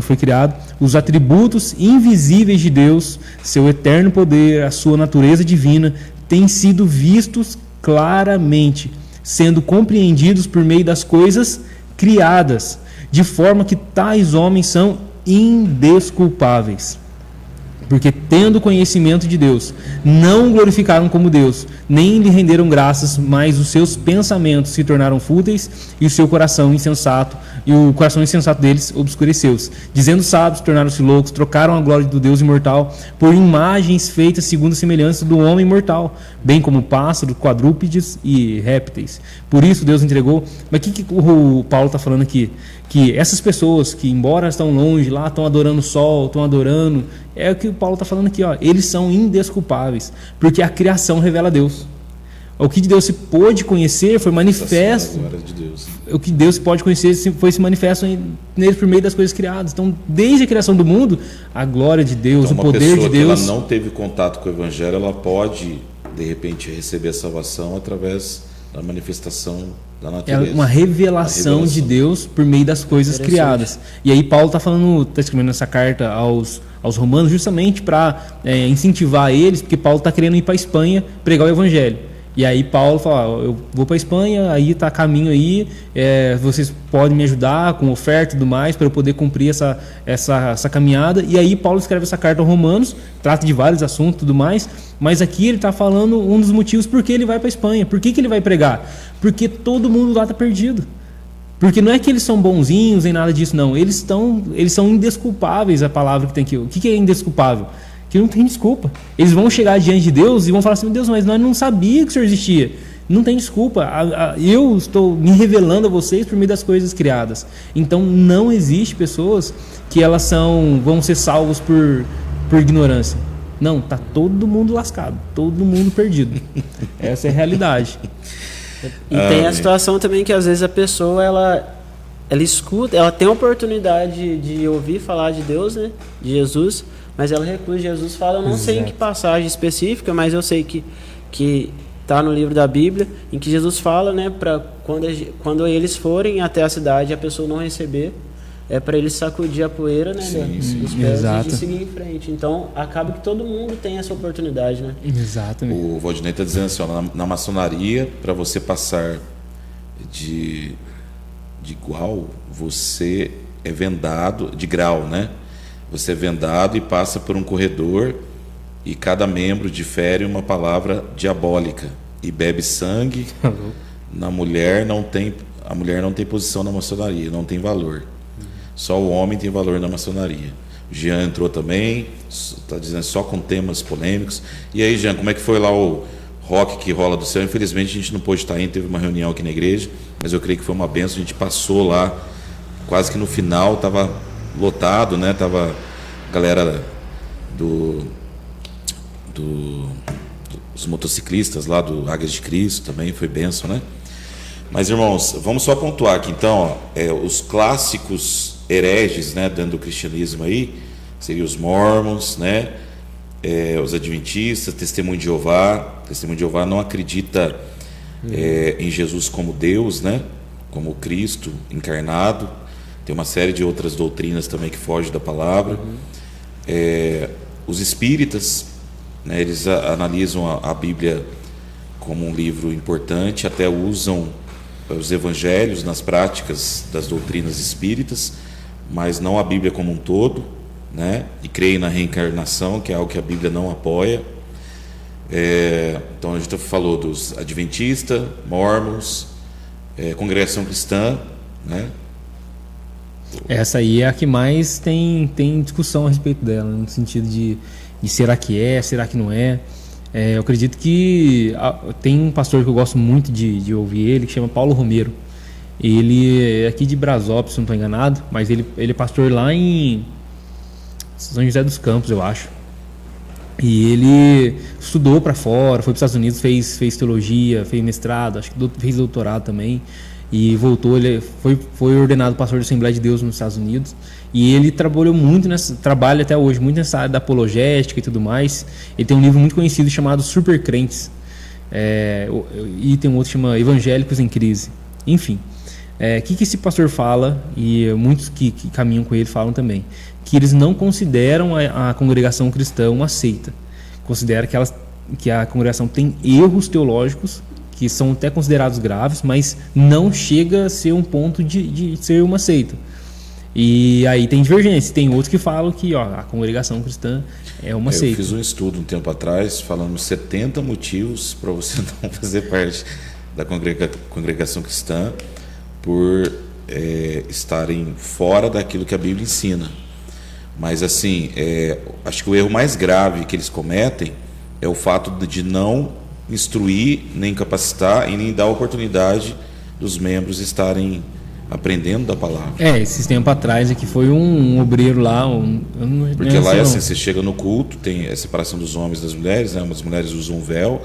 foi criado, os atributos invisíveis de Deus, seu eterno poder, a sua natureza divina, têm sido vistos claramente, sendo compreendidos por meio das coisas criadas, de forma que tais homens são indesculpáveis. Porque, tendo conhecimento de Deus, não glorificaram como Deus, nem lhe renderam graças, mas os seus pensamentos se tornaram fúteis e o coração insensato deles obscureceu-se. Dizendo sábios, tornaram-se loucos, trocaram a glória do Deus imortal por imagens feitas segundo a semelhança do homem mortal, bem como pássaros, quadrúpedes e répteis. Por isso Deus entregou... Mas o que o Paulo está falando aqui? que essas pessoas que, embora estão longe lá, estão adorando o sol, estão adorando, é o que o Paulo está falando aqui, ó, eles são indesculpáveis, porque a criação revela Deus. O que Deus se pôde conhecer foi manifesto. De Deus. O que Deus pode conhecer foi se manifesto neles por meio das coisas criadas. Então, desde a criação do mundo, a glória de Deus, então, o poder de Deus. Se ela não teve contato com o Evangelho, ela pode, de repente, receber a salvação através da manifestação da natureza. É uma revelação de Deus por meio das coisas criadas. E aí Paulo está escrevendo essa carta aos romanos justamente para incentivar eles, porque Paulo está querendo ir para a Espanha pregar o Evangelho. E aí Paulo fala, eu vou para a Espanha, aí está caminho aí, vocês podem me ajudar com oferta e tudo mais, para eu poder cumprir essa caminhada. E aí Paulo escreve essa carta aos Romanos, trata de vários assuntos e tudo mais, mas aqui ele está falando um dos motivos por que ele vai para a Espanha. Por que ele vai pregar? Porque todo mundo lá está perdido. Porque não é que eles são bonzinhos nem nada disso, não. Eles são indesculpáveis, a palavra que tem aqui. O que é indesculpável? Que não tem desculpa. Eles vão chegar diante de Deus e vão falar assim, meu Deus, mas nós não sabíamos que o Senhor existia. Não tem desculpa. Eu estou me revelando a vocês por meio das coisas criadas. Então não existe pessoas que elas vão ser salvos por ignorância. Não, está todo mundo lascado, todo mundo perdido. Essa é a realidade. E tem a situação também que às vezes a pessoa ela escuta, ela tem a oportunidade de ouvir falar de Deus, né, de Jesus, mas ela recusa. Jesus fala, eu não sei em que passagem específica, mas eu sei que está no livro da Bíblia, em que Jesus fala, né, para quando eles forem até a cidade e a pessoa não receber, é para eles sacudir a poeira, né, dos pés e seguir em frente. Então, acaba que todo mundo tem essa oportunidade, né? Exatamente. O Valdinei está dizendo assim, ó, na maçonaria, para você passar de igual, você é vendado, de grau, né? Você é vendado e passa por um corredor e cada membro difere uma palavra diabólica e bebe sangue. A mulher não tem posição na maçonaria, não tem valor. Só o homem tem valor na maçonaria. O Jean entrou também, está dizendo só com temas polêmicos. E aí, Jean, como é que foi lá o rock que rola do céu? Infelizmente a gente não pôde estar indo, teve uma reunião aqui na igreja, mas eu creio que foi uma benção. A gente passou lá, quase que no final, estava lotado, né? Tava a galera dos motociclistas lá do Águias de Cristo também, foi benção, né? Mas, irmãos, vamos só pontuar aqui, então, os clássicos hereges, né, dentro do cristianismo aí, seriam os mormons, né, os adventistas, Testemunho de Jeová. Testemunho de Jeová não acredita em Jesus como Deus, né, como Cristo encarnado. Tem uma série de outras doutrinas também que fogem da palavra. Os espíritas, né, eles analisam a Bíblia como um livro importante, até usam os evangelhos nas práticas das doutrinas espíritas, mas não a Bíblia como um todo, né? E creem na reencarnação, que é algo que a Bíblia não apoia. Então a gente falou dos adventistas, mormons, congregação cristã, né? Essa aí é a que mais tem discussão a respeito dela, no sentido de será que será que não é. Eu acredito que tem um pastor que eu gosto muito de ouvir ele, que chama Paulo Romero. Ele é aqui de Brasópolis, se não estou enganado, mas ele é pastor lá em São José dos Campos, eu acho. E ele estudou para fora, foi para os Estados Unidos, fez teologia, fez mestrado, acho que fez doutorado também. E voltou, ele foi ordenado pastor da Assembleia de Deus nos Estados Unidos. E ele trabalhou muito trabalha até hoje muito nessa área da apologética e tudo mais. Ele tem um livro muito conhecido chamado Super Crentes, e tem um outro que chama Evangélicos em Crise. Enfim, que esse pastor fala, e muitos que caminham com ele falam também, que eles não consideram a congregação cristã uma seita. Considera que a congregação tem erros teológicos que são até considerados graves, mas não chega a ser um ponto de ser uma seita. E aí tem divergência. Tem outros que falam que a congregação cristã é uma seita. Eu fiz um estudo um tempo atrás falando 70 motivos para você não fazer parte da congregação cristã por estarem fora daquilo que a Bíblia ensina. Mas assim, acho que o erro mais grave que eles cometem é o fato de não instruir, nem capacitar e nem dar oportunidade dos membros estarem aprendendo da palavra. Esses tempos atrás aqui foi um obreiro lá, Porque lá é assim, você chega no culto, tem a separação dos homens e das mulheres, né? As mulheres usam um véu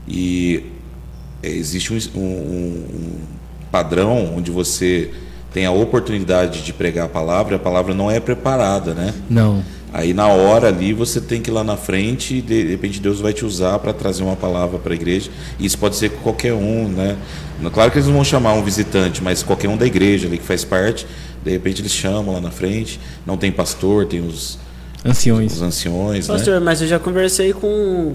e existe um padrão onde você tem a oportunidade de pregar a palavra não é preparada, né? Não. Aí na hora ali você tem que ir lá na frente e de repente Deus vai te usar para trazer uma palavra para a igreja. E isso pode ser com qualquer um, né? Claro que eles não vão chamar um visitante, mas qualquer um da igreja ali que faz parte, de repente eles chamam lá na frente. Não tem pastor, tem os anciões, Pastor, né? mas eu já conversei com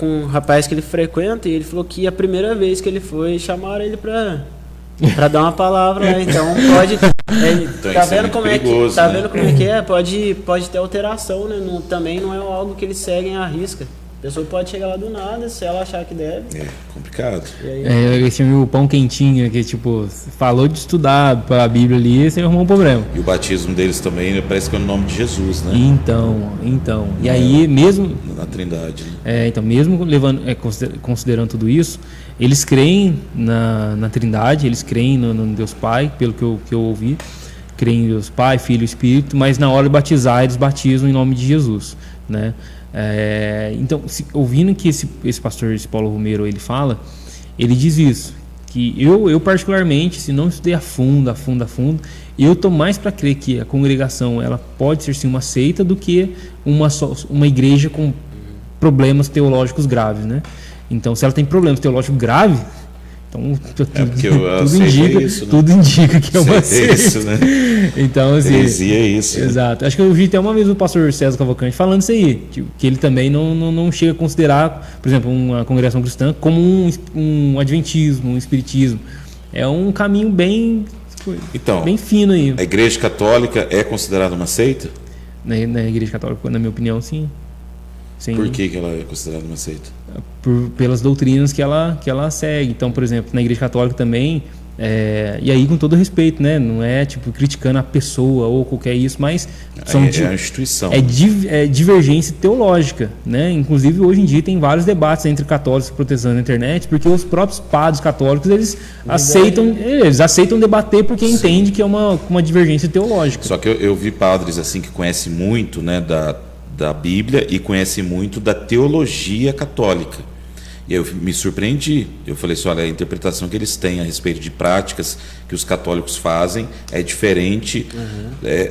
um rapaz que ele frequenta e ele falou que a primeira vez que ele foi, chamaram ele para dar uma palavra lá. Então pode. Então, tá isso é vendo muito como perigoso, tá né? vendo como é que é? Pode ter alteração, né? Também não é algo que eles seguem à risca. A pessoa pode chegar lá do nada, se ela achar que deve. É complicado. E aí, Eu tinha o pão quentinho, que tipo, falou de estudar para a Bíblia ali, você arrumou um problema. E o batismo deles também parece que é no nome de Jesus, né? Então. E aí, mesmo. Na Trindade. Né? Então, mesmo considerando tudo isso, eles creem na Trindade, eles creem no Deus Pai, pelo que eu ouvi. Creem em Deus Pai, Filho e Espírito, mas na hora de batizar, eles batizam em nome de Jesus, né? Então, ouvindo que esse pastor, esse Paulo Romero, ele fala, ele diz isso, que eu particularmente, se não estudei a fundo, eu estou mais para crer que a congregação ela pode ser sim uma seita do que uma igreja com problemas teológicos graves, né? Então, se ela tem problemas teológicos graves, então tudo indica que é uma seita. Isso, né? Então, assim, heresia é isso. Exato. Acho que eu vi até uma vez o pastor César Cavalcante falando isso aí, tipo, que ele também não chega a considerar, por exemplo, uma congregação cristã como um adventismo, um espiritismo. É um caminho bem fino aí. A Igreja Católica é considerada uma seita? Na Igreja Católica, na minha opinião, sim. Por que ela é considerada uma seita? Pelas doutrinas que ela segue. Então, por exemplo, na Igreja Católica também, e aí com todo respeito, né? Não é tipo criticando a pessoa ou qualquer isso, mas é a instituição. É divergência teológica, né? Inclusive hoje em dia tem vários debates entre católicos e protestantes na internet, porque os próprios padres católicos eles aceitam debater porque entendem que é uma divergência teológica. Só que eu vi padres assim que conhecem muito, né, da Bíblia e conhecem muito da teologia católica. E eu me surpreendi. Eu falei assim, olha, a interpretação que eles têm a respeito de práticas que os católicos fazem é diferente.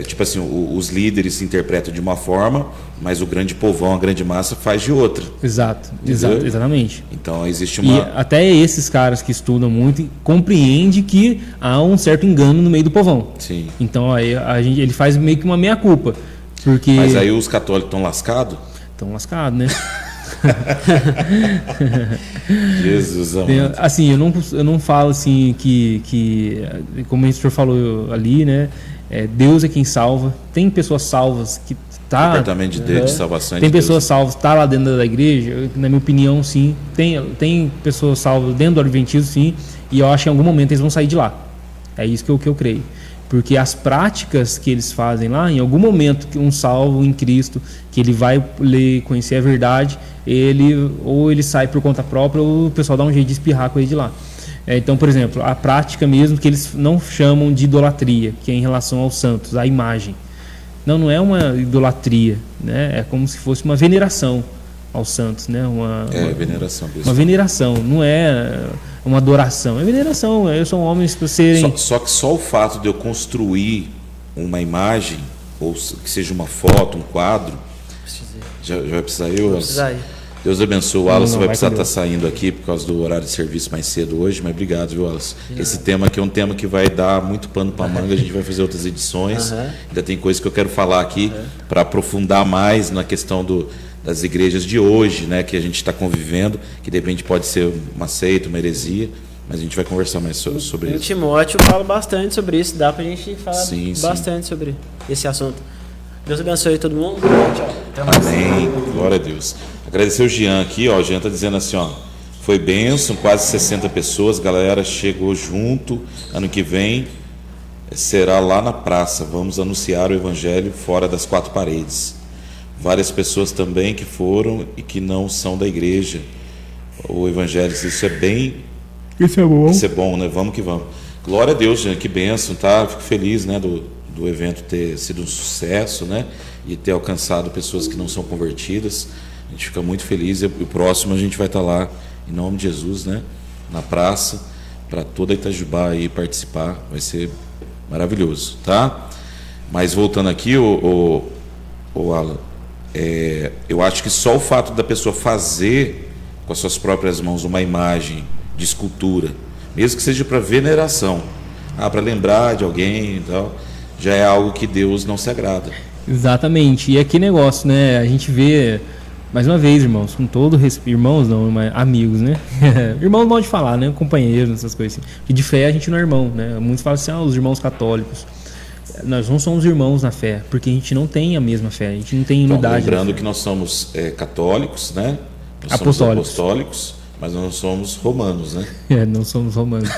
Tipo assim, os líderes se interpretam de uma forma, mas o grande povão, a grande massa faz de outra. Exatamente. Então existe uma... E até esses caras que estudam muito compreendem que há um certo engano no meio do povão. Sim. Então aí ele faz meio que uma meia-culpa. Porque... Mas aí os católicos estão lascados? Estão lascados, né? Jesus amado. Assim, eu não falo assim que como o senhor falou ali, né? Deus é quem salva. Tem pessoas salvas que tá. O departamento de Deus de salvação. Tem pessoas salvas tá lá dentro da igreja. Na minha opinião, sim. Tem pessoas salvas dentro do adventismo, sim. E eu acho que em algum momento eles vão sair de lá. É isso que eu creio. Porque as práticas que eles fazem lá, em algum momento, que um salvo em Cristo, que ele vai conhecer a verdade, ou ele sai por conta própria, ou o pessoal dá um jeito de espirrar com ele de lá. Então, por exemplo, a prática mesmo que eles não chamam de idolatria, que é em relação aos santos, à imagem. Não é uma idolatria, né? É como se fosse uma veneração aos santos, né? Veneração. Uma veneração, não é uma adoração, é veneração. Eu sou homens para serem... Só que só o fato de eu construir uma imagem, ou que seja uma foto, um quadro, já vai precisar Deus abençoe. O Wallace vai precisar estar saindo aqui por causa do horário de serviço mais cedo hoje, mas obrigado, viu, Wallace? Esse tema aqui é um tema que vai dar muito pano para manga, a gente vai fazer outras edições. Ainda tem coisas que eu quero falar aqui para aprofundar mais na questão das igrejas de hoje, né, que a gente está convivendo, que de repente pode ser uma seita, uma heresia, mas a gente vai conversar mais sobre isso. Em Timóteo fala bastante sobre isso, dá pra gente falar bastante sobre esse assunto. Deus abençoe todo mundo. Tchau. Até mais. Amém. Glória a Deus. Agradecer o Jean aqui, ó. O Jean está dizendo assim, ó. Foi bênção, quase 60 pessoas, galera chegou junto. Ano que vem será lá na praça. Vamos anunciar o evangelho fora das quatro paredes. Várias pessoas também que foram e que não são da igreja. O evangelho, isso é bem... Isso é bom. Isso é bom, né? Vamos que vamos. Glória a Deus, gente, que bênção, tá? Fico feliz, né, do evento ter sido um sucesso, né? E ter alcançado pessoas que não são convertidas. A gente fica muito feliz. E o próximo a gente vai estar lá, em nome de Jesus, né? Na praça, para toda Itajubá aí participar. Vai ser maravilhoso, tá? Mas voltando aqui, o Alan, eu acho que só o fato da pessoa fazer com as suas próprias mãos uma imagem de escultura, mesmo que seja para veneração, para lembrar de alguém e tal, já é algo que Deus não se agrada. Exatamente. E que negócio, né? A gente vê, mais uma vez, irmãos, com todo respeito, irmãos não, mas amigos, né? Irmãos pode falar, né? Companheiros, essas coisas assim. Porque de fé a gente não é irmão, né? Muitos falam assim, os irmãos católicos. Nós não somos irmãos na fé, porque a gente não tem a mesma fé, a gente não tem unidade. Então, lembrando que nós somos católicos, né? Nós somos apostólicos, mas não somos romanos, né? Não somos romanos.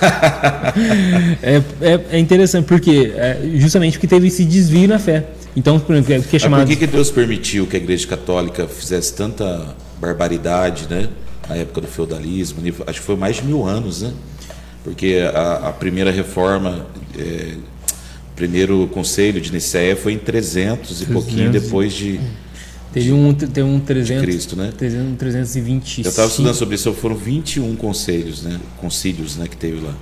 É interessante, porque justamente porque teve esse desvio na fé. Então, por que Deus permitiu que a Igreja Católica fizesse tanta barbaridade, né? Na época do feudalismo, acho que foi mais de 1000 anos, né? Porque a primeira reforma, o primeiro concílio de Nicéia foi em 300 e pouquinho depois de... Teve um 300 de Cristo, né? 325. Eu estava estudando sobre isso, foram 21 concílios, né, que teve lá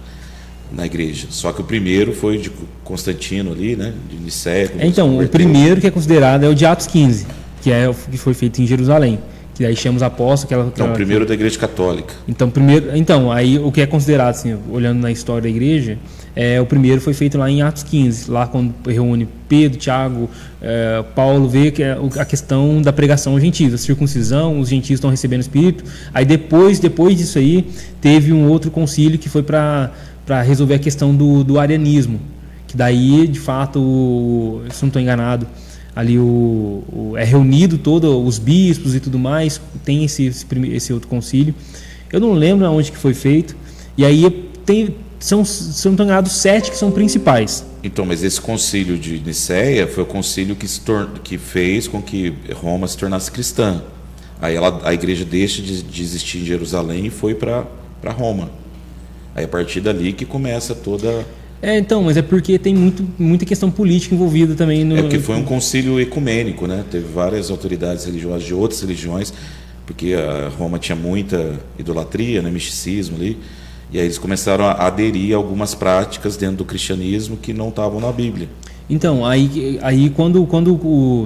na igreja. Só que o primeiro foi de Constantino ali, né, de Nicéia. Então, o primeiro que é considerado é o de Atos 15, que que foi feito em Jerusalém. Que daí chama os apóstolos. Então, o primeiro da Igreja Católica. Então, aí o que é considerado, assim, olhando na história da igreja, o primeiro foi feito lá em Atos 15, lá quando reúne Pedro, Tiago, Paulo, vê que é a questão da pregação aos gentios, a circuncisão, os gentios estão recebendo o Espírito. Aí depois disso aí, teve um outro concílio que foi para resolver a questão do arianismo, que daí, de fato, se não estou enganado, ali é reunido todos os bispos e tudo mais, tem esse outro concílio. Eu não lembro aonde que foi feito, e aí são não estou enganado, 7 que são principais. Então, mas esse concílio de Nicéia foi o concílio que fez com que Roma se tornasse cristã. Aí a igreja deixa de existir em Jerusalém e foi para Roma. Aí a partir dali que começa toda... Então, mas é porque tem muita questão política envolvida também. Porque foi um concílio ecumênico, né? Teve várias autoridades religiosas de outras religiões, porque a Roma tinha muita idolatria, né? Misticismo ali, e aí eles começaram a aderir a algumas práticas dentro do cristianismo que não estavam na Bíblia. Então, aí quando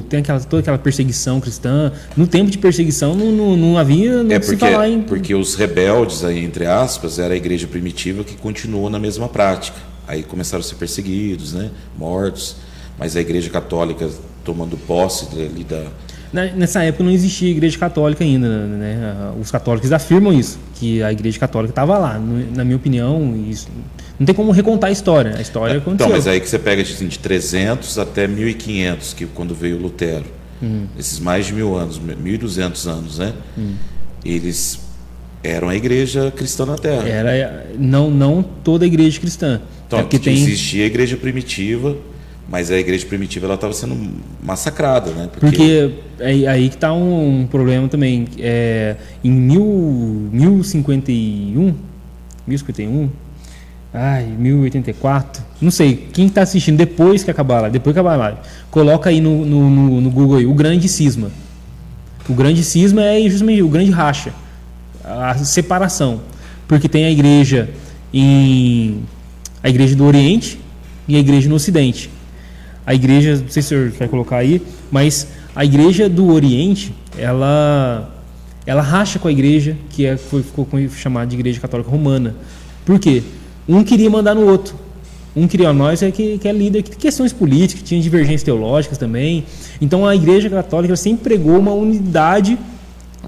tem toda aquela perseguição cristã, no tempo de perseguição não havia se falar em... Porque os rebeldes, aí, entre aspas, era a igreja primitiva que continuou na mesma prática. Aí começaram a ser perseguidos, né? Mortos, mas a Igreja Católica tomando posse ali da... Nessa época não existia Igreja Católica ainda, né? Os católicos afirmam isso, que a Igreja Católica estava lá. Na minha opinião, isso não tem como recontar a história aconteceu. Então, mas aí que você pega de 300 até 1500, que quando veio Lutero, esses mais de 1000 anos, 1200 anos, né? Eles eram a igreja cristã na Terra. Não toda a igreja cristã. Então, existia a igreja primitiva, mas a igreja primitiva ela estava sendo massacrada, né? Porque aí que está um problema também. Em 1051, 1084, não sei, quem está assistindo depois que acabar a live, coloca aí no Google aí, o Grande Cisma. O Grande Cisma é justamente o Grande Racha, a separação, porque tem a igreja do Oriente e a igreja no Ocidente. A igreja, não sei se o senhor vai colocar aí, mas a igreja do Oriente, ela racha com a igreja que ficou chamada de Igreja Católica Romana. Por quê? Um queria mandar no outro. Um queria, nós que é líder, que questões políticas, tinha divergências teológicas também. Então a Igreja Católica sempre pregou uma unidade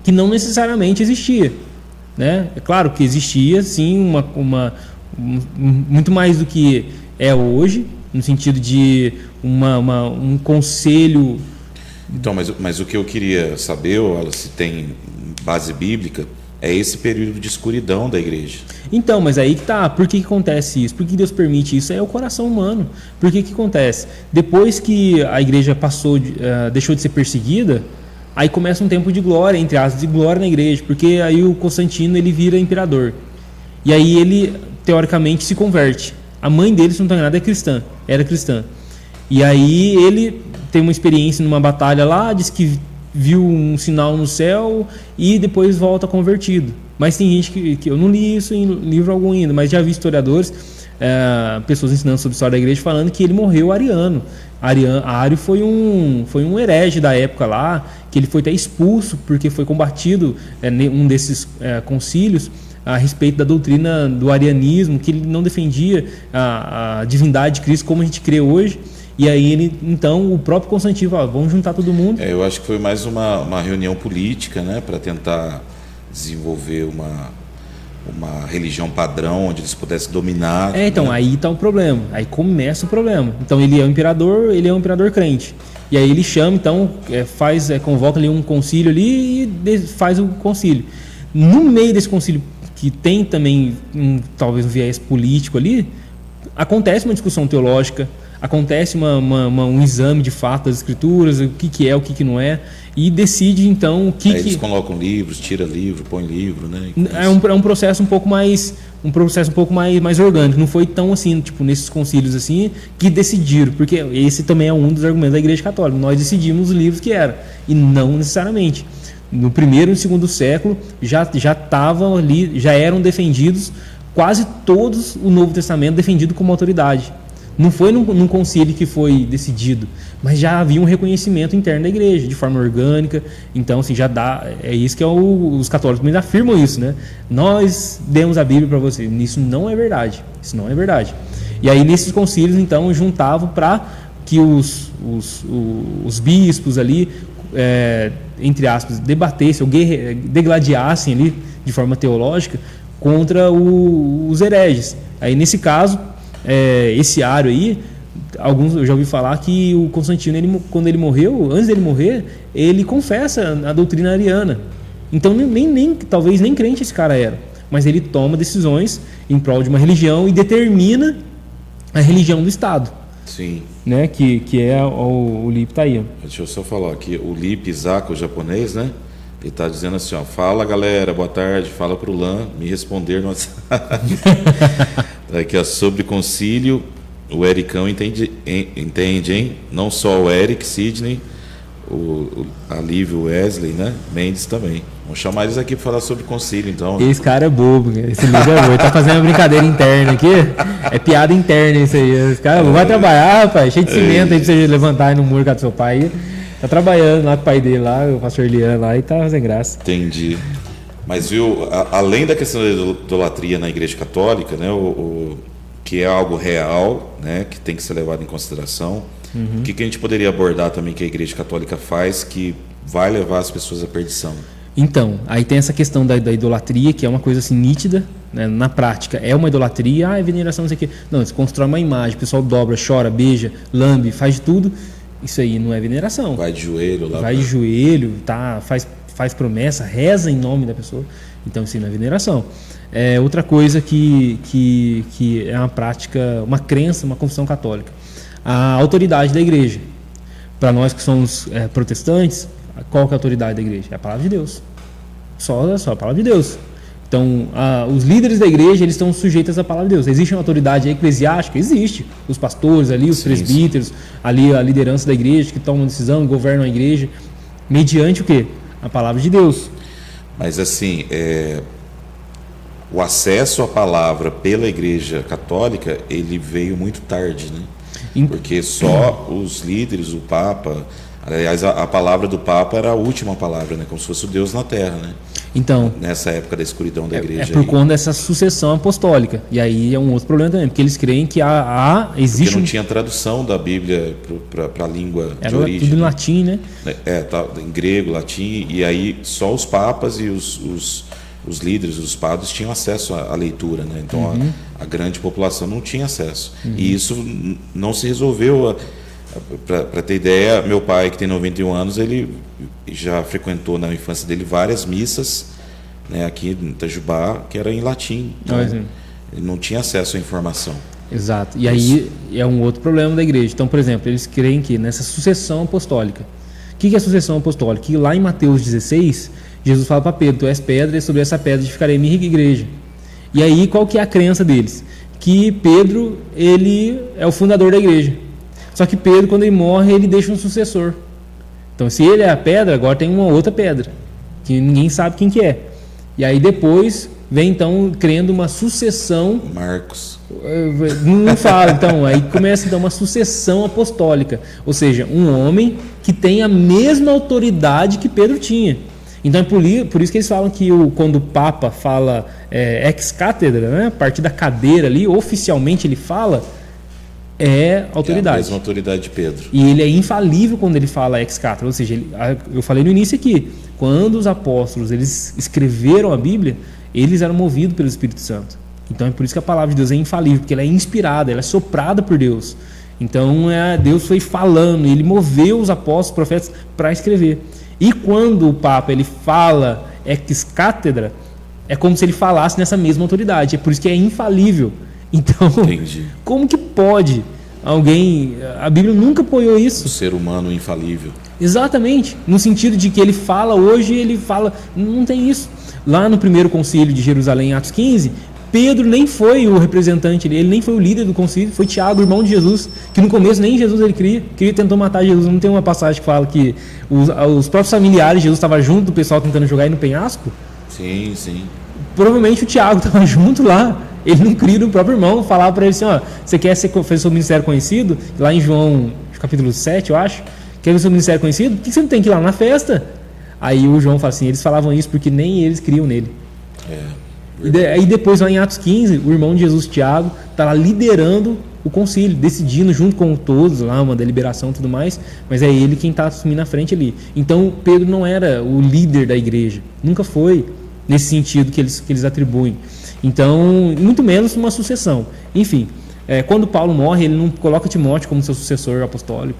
que não necessariamente existia, né? É claro que existia, sim, muito mais do que é hoje, no sentido de um conselho. Então, mas o que eu queria saber, se tem base bíblica, é esse período de escuridão da igreja. Então, mas aí que tá. Por que acontece isso? Por que Deus permite isso? É o coração humano. Por que acontece? Depois que a igreja deixou de ser perseguida, aí começa um tempo de glória, entre aspas, de glória na igreja, porque aí o Constantino ele vira imperador. E aí ele, teoricamente, se converte. A mãe dele, se não estou enganado, era cristã. E aí ele tem uma experiência numa batalha lá, diz que viu um sinal no céu e depois volta convertido. Mas tem gente que eu não li isso em livro algum ainda, mas já vi historiadores, pessoas ensinando sobre a história da igreja, falando que ele morreu ariano. Ário foi um herege da época lá, que ele foi até expulso porque foi combatido um desses concílios a respeito da doutrina do arianismo, que ele não defendia a divindade de Cristo como a gente crê hoje. E aí então o próprio Constantino falou, vamos juntar todo mundo. Eu acho que foi mais uma reunião política, né, para tentar desenvolver uma religião padrão onde eles pudessem dominar. Então, né? aí está o problema. Aí começa o problema. Então ele é um imperador crente. E aí ele chama, então, convoca ali um concílio ali e faz o concílio. No meio desse concílio, que tem também talvez um viés político ali, acontece uma discussão teológica, acontece um exame de fato das escrituras, o que é, o que não é, e decide então o que... Eles colocam livros, tira livro, põe livro, né? É um processo um pouco mais orgânico, não foi tão assim, tipo, nesses concílios assim, que decidiram, porque esse também é um dos argumentos da Igreja Católica, nós decidimos os livros que era, e não necessariamente. No primeiro e no segundo século já estavam ali, já eram defendidos quase todos o Novo Testamento defendido como autoridade. Não foi num concílio que foi decidido, mas já havia um reconhecimento interno da igreja, de forma orgânica. Então, assim, já dá. É isso que os católicos também afirmam isso, né? Nós demos a Bíblia para você. Isso não é verdade. Isso não é verdade. E aí, nesses concílios, então, juntavam para que os bispos ali, entre aspas, debatessem ou degladiassem ali, de forma teológica, contra os hereges. Aí, nesse caso, esse Ário aí, eu já ouvi falar que o Constantino, quando ele morreu, antes dele morrer, ele confessa a doutrina ariana. Então talvez nem crente esse cara era, mas ele toma decisões em prol de uma religião e determina a religião do Estado. Sim. Né? Que é o Lippe tá aí. Deixa eu só falar aqui, o Lippe Isaac, o japonês, né? Ele está dizendo assim, ó, fala galera, boa tarde, fala para o Lan me responder no WhatsApp. Aqui, ó, sobre concílio, o Ericão entende, hein? Não só o Eric, Sidney, o Alívio Wesley, né? Mendes também. Vamos chamar eles aqui para falar sobre concílio, então. Esse cara é bobo, esse livro é bobo. Ele tá fazendo uma brincadeira interna aqui. É piada interna isso aí. Esse cara vai trabalhar, rapaz, cheio de cimento aí pra você levantar aí no muro com o seu pai. Tá trabalhando lá com o pai dele, lá, o pastor Lian lá, e tá fazendo graça. Entendi. Mas, viu, além da questão da idolatria na Igreja Católica, né, que é algo real, né, que tem que ser levado em consideração, o que a gente poderia abordar também que a Igreja Católica faz que vai levar as pessoas à perdição? Então, aí tem essa questão da idolatria, que é uma coisa assim nítida, né, na prática. É uma idolatria, é veneração, não sei o quê. Não, você constrói uma imagem, o pessoal dobra, chora, beija, lambe, faz de tudo. Isso aí não é veneração. Vai de joelho lá. Vai de joelho, tá, faz promessa, reza em nome da pessoa. Então isso aí não é veneração. Outra coisa que é uma prática, uma crença, uma confissão católica. A autoridade da igreja. Para nós que somos protestantes, qual que é a autoridade da igreja? É a palavra de Deus. Só a palavra de Deus. Então, os líderes da igreja, eles estão sujeitos à palavra de Deus. Existe uma autoridade eclesiástica? Existe. Os pastores ali, os presbíteros, ali a liderança da igreja, que tomam decisão, governam a igreja, mediante o quê? A palavra de Deus. Mas assim, o acesso à palavra pela igreja católica, ele veio muito tarde, né? Porque só os líderes, o Papa... Aliás, a palavra do Papa era a última palavra, né? Como se fosse o Deus na Terra, né? Então, nessa época da escuridão da igreja. É por conta dessa sucessão apostólica. E aí é um outro problema também, porque eles creem que existe... Porque não tinha tradução da Bíblia para a língua de origem. Tudo em latim, né? Tá, em grego, latim, e aí só os papas e os líderes, os padres tinham acesso à leitura, né? Então a grande população não tinha acesso. E isso não se resolveu... Para ter ideia, meu pai, que tem 91 anos, ele já frequentou na infância dele várias missas, né, aqui em Itajubá, que era em latim. Então, ele não tinha acesso à informação. Exato. E aí é um outro problema da igreja. Então, por exemplo, eles creem que nessa sucessão apostólica. O que é a sucessão apostólica? Que lá em Mateus 16, Jesus fala para Pedro, tu és pedra e sobre essa pedra edificarei minha igreja. E aí, qual que é a crença deles? que Pedro, ele é o fundador da igreja. Só que Pedro, quando ele morre, ele deixa um sucessor. Então, se ele é a pedra, agora tem uma outra pedra, que ninguém sabe quem que é. E aí depois vem, então, criando uma sucessão... Marcos. Não fala, então, aí começa então uma sucessão apostólica. Ou seja, um homem que tem a mesma autoridade que Pedro tinha. Então é por isso que eles falam que quando o Papa fala ex-cátedra, né, a partir da cadeira ali, oficialmente ele fala, é autoridade. É a mesma autoridade de Pedro. E ele é infalível quando ele fala ex-cátedra. Ou seja, eu falei no início aqui, quando os apóstolos eles escreveram a Bíblia, eles eram movidos pelo Espírito Santo. Então é por isso que a palavra de Deus é infalível, porque ela é inspirada, ela é soprada por Deus. Então Deus foi falando, ele moveu os apóstolos, os profetas para escrever. E quando o Papa ele fala ex-cátedra, é como se ele falasse nessa mesma autoridade. É por isso que é infalível. Então, Entendi. Como que pode alguém... A Bíblia nunca apoiou isso. O ser humano infalível. Exatamente. No sentido de que ele fala hoje, ele fala... Não tem isso. Lá no primeiro concílio de Jerusalém, em Atos 15... Pedro nem foi o representante, ele nem foi o líder do concílio, foi Tiago, irmão de Jesus, que no começo nem Jesus ele queria tentou matar Jesus. Não tem uma passagem que fala que os próprios familiares de Jesus estavam junto do pessoal tentando jogar ele no penhasco? Sim, sim. Provavelmente o Tiago estava junto lá, ele não queria o próprio irmão, falava para ele assim, você quer fazer seu ministério conhecido? Lá em João capítulo 7, eu acho, quer ver seu ministério conhecido? Por que você não tem que ir lá na festa? Aí o João fala assim, eles falavam isso porque nem eles criam nele. Aí depois lá em Atos 15, o irmão de Jesus, Tiago, está lá liderando o concílio, decidindo junto com todos lá, uma deliberação e tudo mais, mas é ele quem está assumindo a frente ali. Então Pedro não era o líder da igreja, nunca foi nesse sentido que eles atribuem. Então, muito menos uma sucessão. Enfim, quando Paulo morre, ele não coloca Timóteo como seu sucessor apostólico.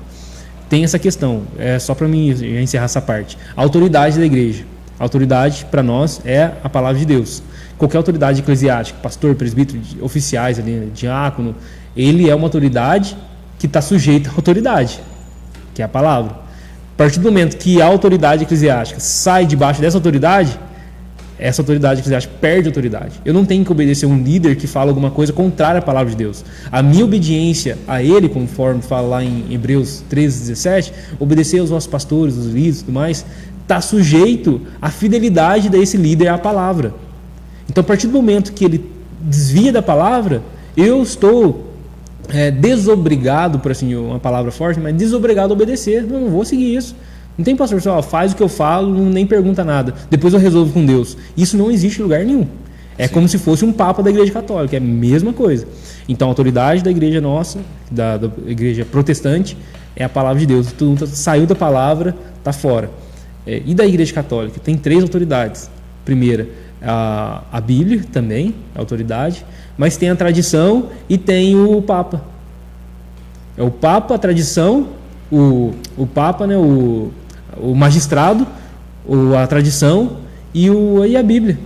Tem essa questão, só para mim encerrar essa parte. A autoridade da igreja. A autoridade, para nós, é a palavra de Deus. Qualquer autoridade eclesiástica, pastor, presbítero, oficiais, ali, diácono, ele é uma autoridade que está sujeita à autoridade, que é a palavra. A partir do momento que a autoridade eclesiástica sai debaixo dessa autoridade, essa autoridade eclesiástica perde autoridade. Eu não tenho que obedecer um líder que fala alguma coisa contrária à palavra de Deus. A minha obediência a ele, conforme fala lá em Hebreus 13:17, obedecer aos nossos pastores, os líderes e tudo mais, está sujeito à fidelidade desse líder à palavra. Então, a partir do momento que ele desvia da palavra, eu estou desobrigado, por assim, uma palavra forte, mas desobrigado a obedecer. Não vou seguir isso. Não tem pastor que faz o que eu falo, nem pergunta nada. Depois eu resolvo com Deus. Isso não existe em lugar nenhum. É Sim. Como se fosse um papa da igreja católica. É a mesma coisa. Então, a autoridade da igreja nossa, da igreja protestante, é a palavra de Deus. Tudo saiu da palavra, está fora. E da igreja católica? Tem 3 autoridades. Primeira, a Bíblia também, a autoridade, mas tem a tradição e tem o Papa. É o Papa, a tradição, o Papa, né, o magistrado, a tradição e a Bíblia.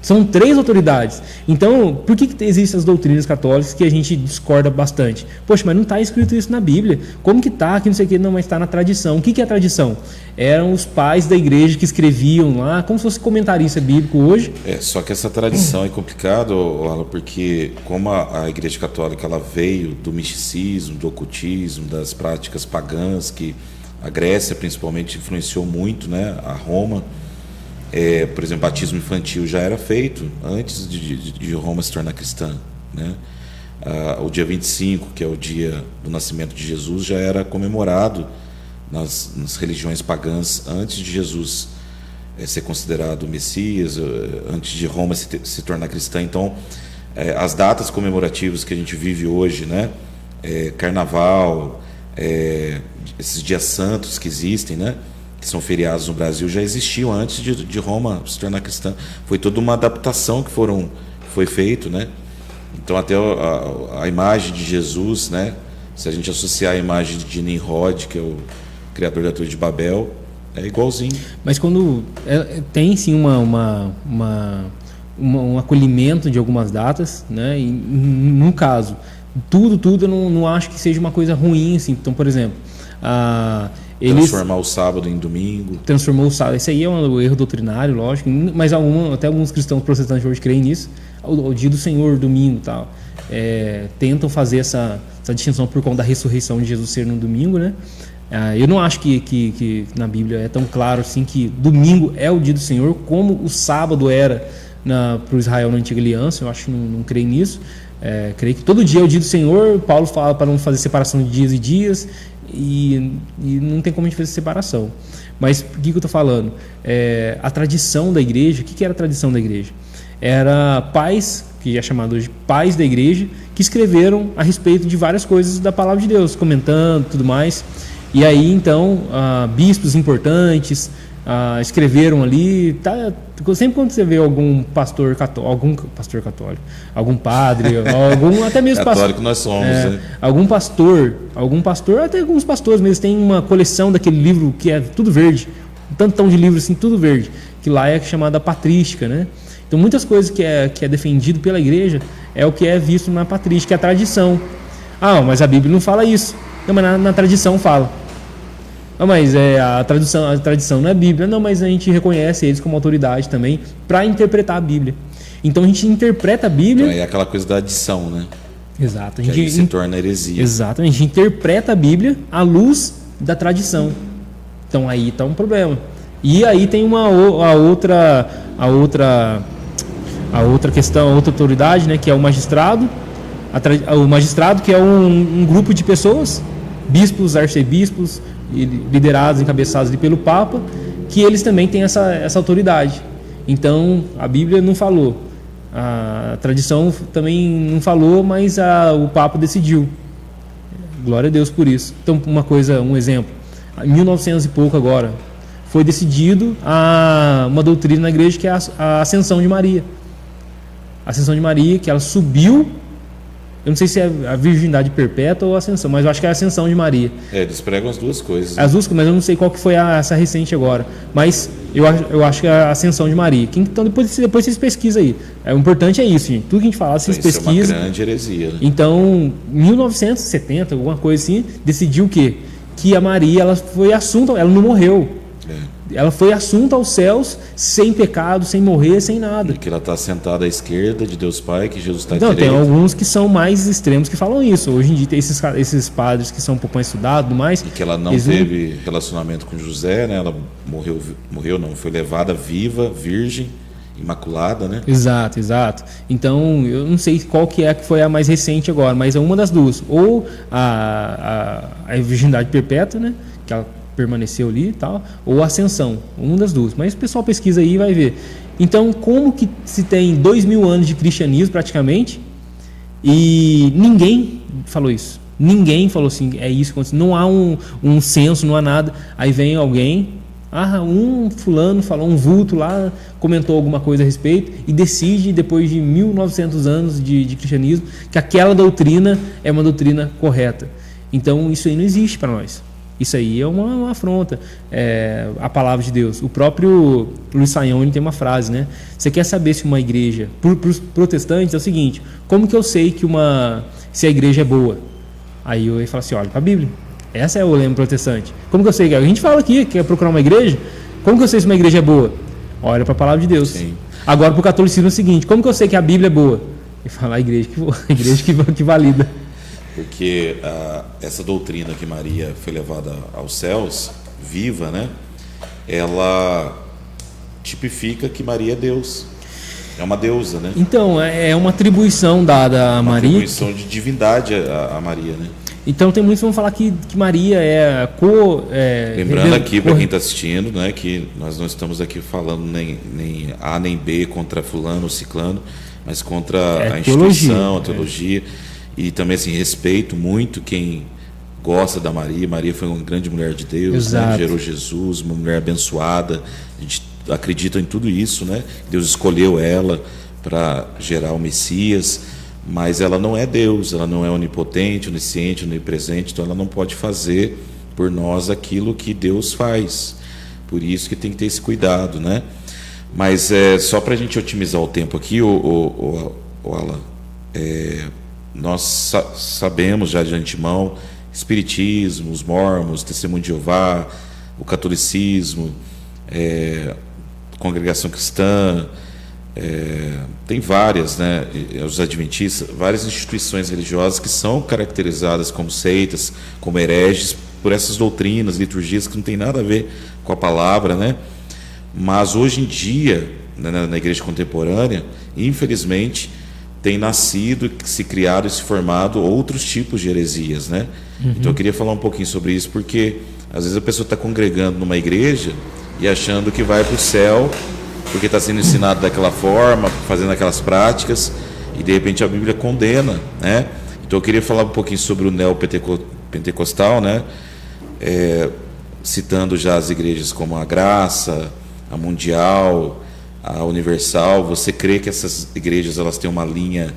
São 3 autoridades. Então, por que existem as doutrinas católicas que a gente discorda bastante? Poxa, mas não está escrito isso na Bíblia. Como que está? Que não sei o que. Não, mas está na tradição. O que é a tradição? Eram os pais da igreja que escreviam lá, como se fosse comentarista bíblico hoje. Só que essa tradição é complicado, Alan, porque como a igreja católica ela veio do misticismo, do ocultismo, das práticas pagãs, que a Grécia principalmente influenciou muito, né, a Roma. Por exemplo, batismo infantil já era feito antes de Roma se tornar cristã, né? O dia 25, que é o dia do nascimento de Jesus, já era comemorado nas religiões pagãs antes de Jesus ser considerado o Messias, antes de Roma se tornar cristã. Então, as datas comemorativas que a gente vive hoje, né? Carnaval, esses dias santos que existem, né? Que são feriados no Brasil, já existiam antes de Roma se tornar cristã. Foi toda uma adaptação que foi feito, né? Então até a imagem de Jesus, né? Se a gente associar a imagem de Nimrod, que é o criador da Torre de Babel, é igualzinho. Mas quando tem sim um acolhimento de algumas datas, né? E, no caso, tudo eu não acho que seja uma coisa ruim, assim. Então, por exemplo, transformar o sábado em domingo. Transformou o sábado. Esse aí é um erro doutrinário, lógico, mas até alguns cristãos protestantes hoje creem nisso. O dia do Senhor, domingo e tal. tentam fazer essa distinção por conta da ressurreição de Jesus ser no domingo, né? Eu não acho que na Bíblia é tão claro assim que domingo é o dia do Senhor, como o sábado era para o Israel na Antiga Aliança. Eu acho que não creio nisso. Creio que todo dia é o dia do Senhor. Paulo fala para não fazer separação de dias e dias, e não tem como a gente fazer separação. Mas o que eu estou falando? A tradição da igreja. O que era a tradição da igreja? Era pais, que é chamado de pais da igreja, que escreveram a respeito de várias coisas da palavra de Deus, comentando tudo mais. E aí então bispos importantes escreveram ali. Sempre quando você vê algum pastor católico, algum padre, até mesmo católico nós somos, né? algum pastor, até alguns pastores mesmo têm uma coleção daquele livro que é tudo verde, um tantão de livro assim, tudo verde, que lá é chamada patrística, né? Então muitas coisas que é defendido pela igreja é o que é visto na patrística, que é a tradição. Mas a Bíblia não fala isso. Não, mas na tradição fala. Mas a tradição não é Bíblia. Não, mas a gente reconhece eles como autoridade também para interpretar a Bíblia. Então a gente interpreta a Bíblia. Então é aquela coisa da adição, né? Exato. Que aí se torna heresia. Exato. A gente interpreta a Bíblia à luz da tradição. Então aí está um problema. E aí tem a outra questão, a outra autoridade, né? Que é o magistrado. O magistrado, que é um grupo de pessoas, bispos, arcebispos, liderados, encabeçados ali pelo Papa, que eles também têm essa autoridade. Então a Bíblia não falou, a tradição também não falou, mas o Papa decidiu. Glória a Deus por isso. Então um exemplo, em 1900 e pouco agora foi decidido uma doutrina na igreja, que é a Ascensão de Maria. A Ascensão de Maria, que ela subiu. Eu não sei se é a virgindade perpétua ou a ascensão, mas eu acho que é a Ascensão de Maria. Eles pregam as duas coisas. As duas, mas eu não sei qual que foi essa recente agora. Mas eu acho que é a Ascensão de Maria. Então depois vocês pesquisam aí. O importante é isso, gente. Tudo que a gente fala, vocês pesquisam. Isso é uma grande heresia, né? Então, em 1970, alguma coisa assim, decidiu o quê? Que a Maria, ela foi assunta, ela não morreu. Ela foi assunta aos céus sem pecado, sem morrer, sem nada. E que ela está sentada à esquerda de Deus Pai, que Jesus está à direita. Tem alguns que são mais extremos que falam isso. Hoje em dia tem esses padres que são um pouco mais estudados e mais. E que ela não teve relacionamento com José, né? Ela morreu não, foi levada viva, virgem, imaculada, né? Exato. Então, eu não sei qual que foi a mais recente agora, mas é uma das duas. Ou a virgindade perpétua, né? Que ela permaneceu ali e tal, ou a ascensão, uma das duas. Mas o pessoal pesquisa aí e vai ver. Então, como que se tem 2000 anos de cristianismo praticamente e ninguém falou isso? Ninguém falou assim, é isso, não há um censo, não há nada. Aí vem alguém, um fulano falou, um vulto lá, comentou alguma coisa a respeito e decide, depois de 1900 anos de cristianismo, que aquela doutrina é uma doutrina correta. Então, isso aí não existe para nós. Isso aí é uma afronta à palavra de Deus. O próprio Luiz Saião, ele tem uma frase, né? Você quer saber se uma igreja, para os protestantes, é o seguinte: como que eu sei se a igreja é boa? Aí eu ia falar assim: olha para a Bíblia. Essa é o lema protestante. Como que eu sei? A gente fala aqui, quer procurar uma igreja, como que eu sei se uma igreja é boa? Olha para a palavra de Deus. Sim. Agora, para o catolicismo é o seguinte: como que eu sei que a Bíblia é boa? E falar a igreja que valida. Porque essa doutrina que Maria foi levada aos céus, viva, né? Ela tipifica que Maria é Deus. É uma deusa, né? Então, é uma atribuição dada a Maria. Uma atribuição de divindade a Maria, né? Então, tem muitos que vão falar que Maria é lembrando aqui, para quem está assistindo, né, que nós não estamos aqui falando nem A nem B contra fulano ou ciclano, mas contra a instituição, a teologia. E também, assim, respeito muito quem gosta da Maria. Maria foi uma grande mulher de Deus, né? Gerou Jesus, uma mulher abençoada. A gente acredita em tudo isso, né? Deus escolheu ela para gerar o Messias, mas ela não é Deus, ela não é onipotente, onisciente, onipresente, então ela não pode fazer por nós aquilo que Deus faz. Por isso que tem que ter esse cuidado, né? Mas só para a gente otimizar o tempo aqui, o Alan, nós sabemos já de antemão, espiritismo, os mormons, testemunho de Jeová, o catolicismo, congregação cristã, Tem várias, né, os adventistas, várias instituições religiosas que são caracterizadas como seitas, como hereges, por essas doutrinas, liturgias que não tem nada a ver com a palavra, né? Mas hoje em dia, né, na igreja contemporânea, infelizmente, tem nascido, se criado e se formado outros tipos de heresias, né? Então eu queria falar um pouquinho sobre isso, porque às vezes a pessoa está congregando numa igreja e achando que vai para o céu porque está sendo ensinado daquela forma, fazendo aquelas práticas, e de repente a Bíblia condena, né? Então eu queria falar um pouquinho sobre o neopentecostal, né? Citando já as igrejas como a Graça, a Mundial, a Universal. Você crê que essas igrejas elas têm uma linha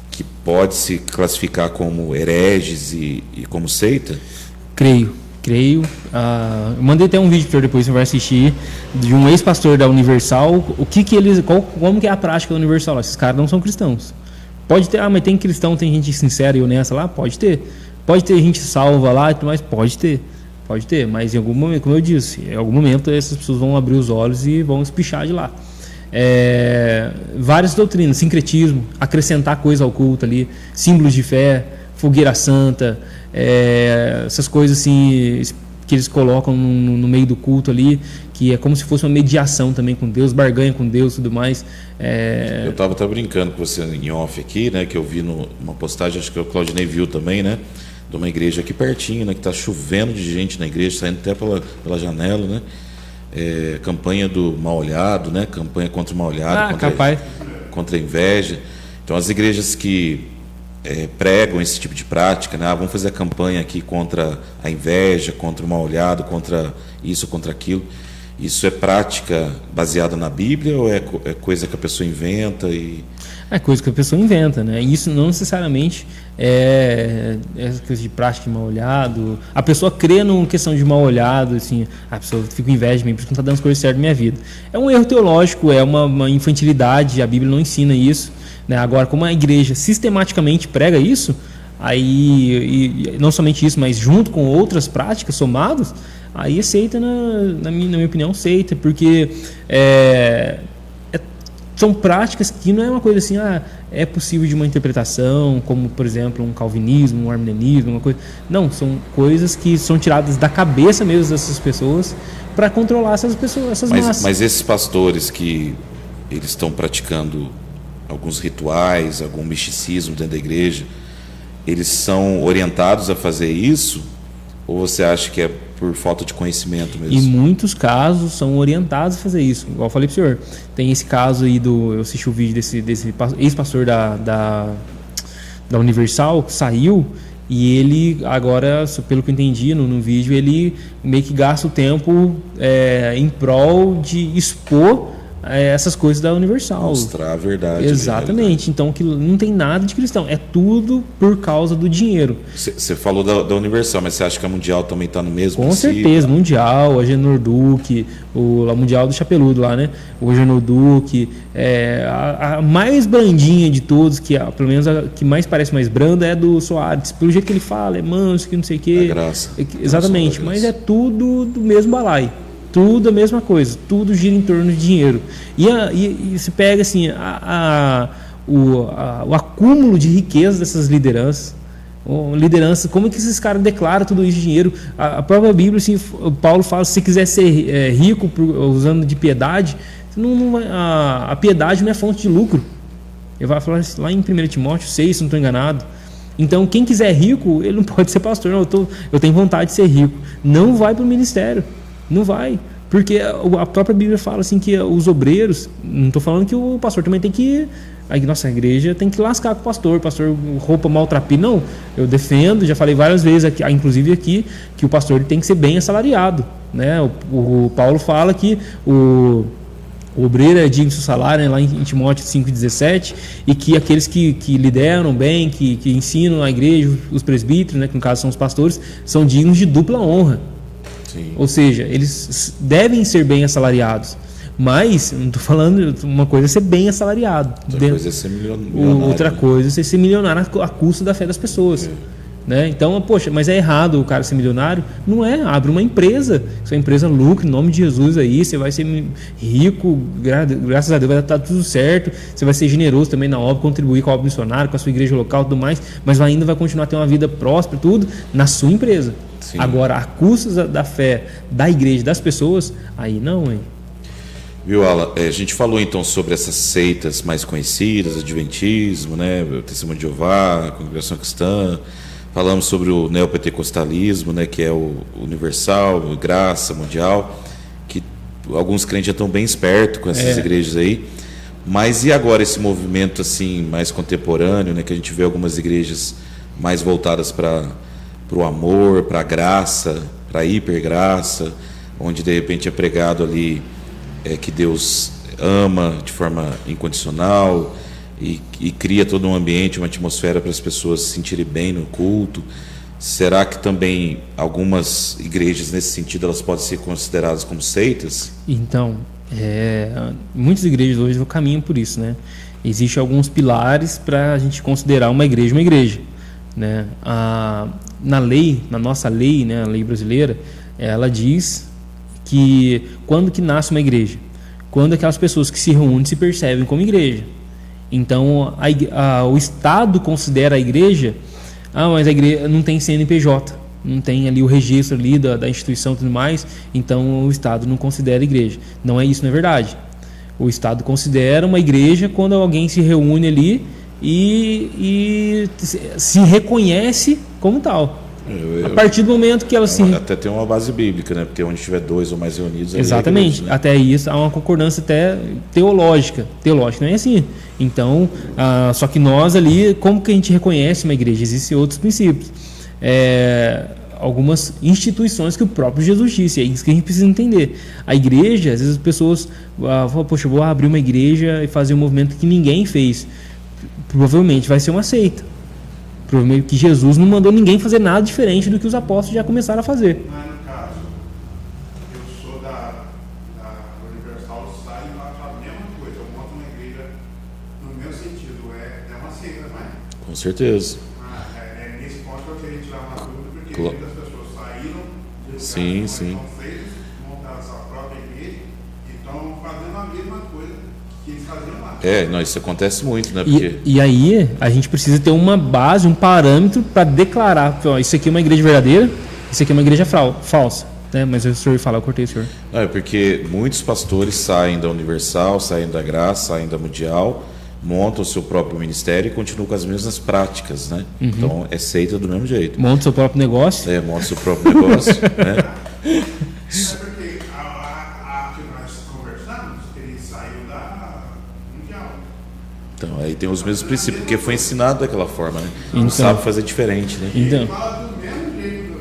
que pode se classificar como hereges e como seita? Creio. Eu mandei até um vídeo para depois você vai assistir, de um ex-pastor da Universal. Como que é a prática da Universal? Esses caras não são cristãos. Pode ter, mas tem cristão, tem gente sincera e honesta lá? Pode ter. Pode ter gente salva lá e tudo mais? Pode ter, mas em algum momento, como eu disse, em algum momento essas pessoas vão abrir os olhos e vão espichar de lá. Várias doutrinas, sincretismo, acrescentar coisa ao culto ali, símbolos de fé, fogueira santa, essas coisas assim que eles colocam no meio do culto ali, que é como se fosse uma mediação também com Deus, barganha com Deus e tudo mais. Eu estava até brincando com você em off aqui, né, que eu vi numa postagem, acho que o Claudinei viu também, né, de uma igreja aqui pertinho, né, que está chovendo de gente na igreja, saindo até pela janela, né, campanha do mal olhado, né, campanha contra o mal olhado, contra a inveja. Então as igrejas que pregam esse tipo de prática, né, vamos fazer a campanha aqui contra a inveja, contra o mal olhado, contra isso, contra aquilo. Isso é prática baseada na Bíblia ou é coisa que a pessoa inventa? É coisa que a pessoa inventa, né? Isso não necessariamente é coisa de prática de mal olhado. A pessoa crê numa questão de mal olhado, assim, a pessoa fica com inveja de mim porque não está dando as coisas certas na minha vida. É um erro teológico, é uma infantilidade, a Bíblia não ensina isso, né? Agora, como a igreja sistematicamente prega isso, aí, e não somente isso, mas junto com outras práticas somadas, aí é seita, na minha opinião, seita, porque são práticas que não é uma coisa assim, é possível de uma interpretação, como, por exemplo, um calvinismo, um arminianismo, uma coisa. Não, são coisas que são tiradas da cabeça mesmo dessas pessoas para controlar essas pessoas, essas massas. Mas esses pastores que eles estão praticando alguns rituais, algum misticismo dentro da igreja, eles são orientados a fazer isso? Ou você acha que é por falta de conhecimento mesmo? Em muitos casos são orientados a fazer isso. Igual eu falei para o senhor, tem esse caso aí eu assisti o vídeo desse ex-pastor da Universal, que saiu, e ele agora, pelo que eu entendi no vídeo, ele meio que gasta o tempo em prol de expor essas coisas da Universal. Mostrar a verdade. Exatamente. Então, que não tem nada de cristão. É tudo por causa do dinheiro. Você falou da Universal, mas você acha que a Mundial também está no mesmo Com princípio? certeza. Mundial, a Genor Duque, a Mundial do Chapeludo lá, né? O Genor Duque, a mais brandinha de todos, pelo menos a que mais parece mais branda, é a do Soares. Pelo jeito que ele fala, é manso, que não sei o quê. A graça. Exatamente. Mas é tudo do mesmo balaio. Tudo a mesma coisa, tudo gira em torno de dinheiro. E se pega assim, o acúmulo de riqueza dessas lideranças, como é que esses caras declaram tudo isso de dinheiro? A própria Bíblia, assim, Paulo fala, se você quiser ser rico usando de piedade, a piedade não é fonte de lucro. Ele vai falar lá em 1 Timóteo 6, se não estou enganado. Então, quem quiser rico, ele não pode ser pastor. Não, eu tenho vontade de ser rico. Não vai para o ministério. Não vai, porque a própria Bíblia fala assim que os obreiros, não estou falando que o pastor também tem que, a nossa igreja tem que lascar com o pastor roupa maltrapilha, não, eu defendo, já falei várias vezes, aqui, inclusive aqui, que o pastor tem que ser bem assalariado, né? O Paulo fala que o obreiro é digno do seu salário, né, lá em Timóteo 5,17, e que aqueles que lideram bem, que ensinam a igreja, os presbíteros, né, que no caso são os pastores, são dignos de dupla honra. Sim. Ou seja, eles devem ser bem assalariados, mas não estou falando, uma coisa é ser bem assalariado, outra coisa é ser milionário. Outra coisa é ser milionário à custa da fé das pessoas. Né? Então, poxa, mas é errado o cara ser milionário? Não é, abre uma empresa, sua empresa lucra, em nome de Jesus aí, você vai ser rico, graças a Deus vai estar tudo certo, você vai ser generoso também na obra, contribuir com a obra missionária, com a sua igreja local e tudo mais, mas ainda vai continuar a ter uma vida próspera, tudo, na sua empresa. Sim. Agora, a custas da fé da igreja, das pessoas, aí não, hein? Viu, Ala? A gente falou então sobre essas seitas mais conhecidas, Adventismo, né, o Testemunho de Jeová, a Congregação Cristã. Falamos sobre o neopentecostalismo, né, que é o universal, graça mundial, que alguns crentes já estão bem espertos com essas igrejas aí. Mas e agora esse movimento assim mais contemporâneo, né, que a gente vê algumas igrejas mais voltadas para o amor, para a graça, para a hipergraça, onde de repente é pregado ali que Deus ama de forma incondicional, e cria todo um ambiente, uma atmosfera para as pessoas se sentirem bem no culto. Será que também algumas igrejas nesse sentido elas podem ser consideradas como seitas? Então, muitas igrejas hoje caminham por isso, né? Existem alguns pilares para a gente considerar uma igreja, né? Na nossa lei, né, a lei brasileira, ela diz que quando que nasce uma igreja? Quando aquelas pessoas que se reúnem se percebem como igreja. Então, o Estado considera a igreja, mas a igreja não tem CNPJ, não tem ali o registro ali da instituição e tudo mais, então o Estado não considera a igreja. Não é isso, não é verdade. O Estado considera uma igreja quando alguém se reúne ali e se reconhece como tal. A partir do momento que ela até tem uma base bíblica, né? Porque onde tiver dois ou mais reunidos... Exatamente. É igreja, né? Até isso há uma concordância até teológica. Teológica não é assim. Então, só que nós ali, como que a gente reconhece uma igreja? Existem outros princípios. Algumas instituições que o próprio Jesus disse. É isso que a gente precisa entender. A igreja, às vezes as pessoas falam, poxa, eu vou abrir uma igreja e fazer um movimento que ninguém fez. Provavelmente vai ser uma seita. Provavelmente que Jesus não mandou ninguém fazer nada diferente do que os apóstolos já começaram a fazer. Mas no caso, eu sou da Universal, eu saio e faço a mesma coisa. Eu monto uma igreja no meu sentido. É uma seita, não é? Com certeza. Nesse ponto eu queria tirar uma dúvida, porque muitas pessoas saíram de sim. montaram essa própria igreja e estão fazendo a mesma coisa que eles faziam lá. Não, isso acontece muito, né? Porque... E aí a gente precisa ter uma base, um parâmetro para declarar, isso aqui é uma igreja verdadeira, isso aqui é uma igreja falsa, né? Mas o senhor fala, eu cortei o senhor. Não, é porque muitos pastores saem da Universal, saem da Graça, saem da Mundial, montam o seu próprio ministério e continuam com as mesmas práticas, né? Então é seita do mesmo jeito. Monta o seu próprio negócio. Monta o seu próprio negócio, né? É porque a que nós conversamos, ele saiu da Mundial. Então, aí tem os mesmos princípios, porque foi ensinado daquela forma, né? Não Então, sabe fazer diferente, né? Então, Ele fala do mesmo jeito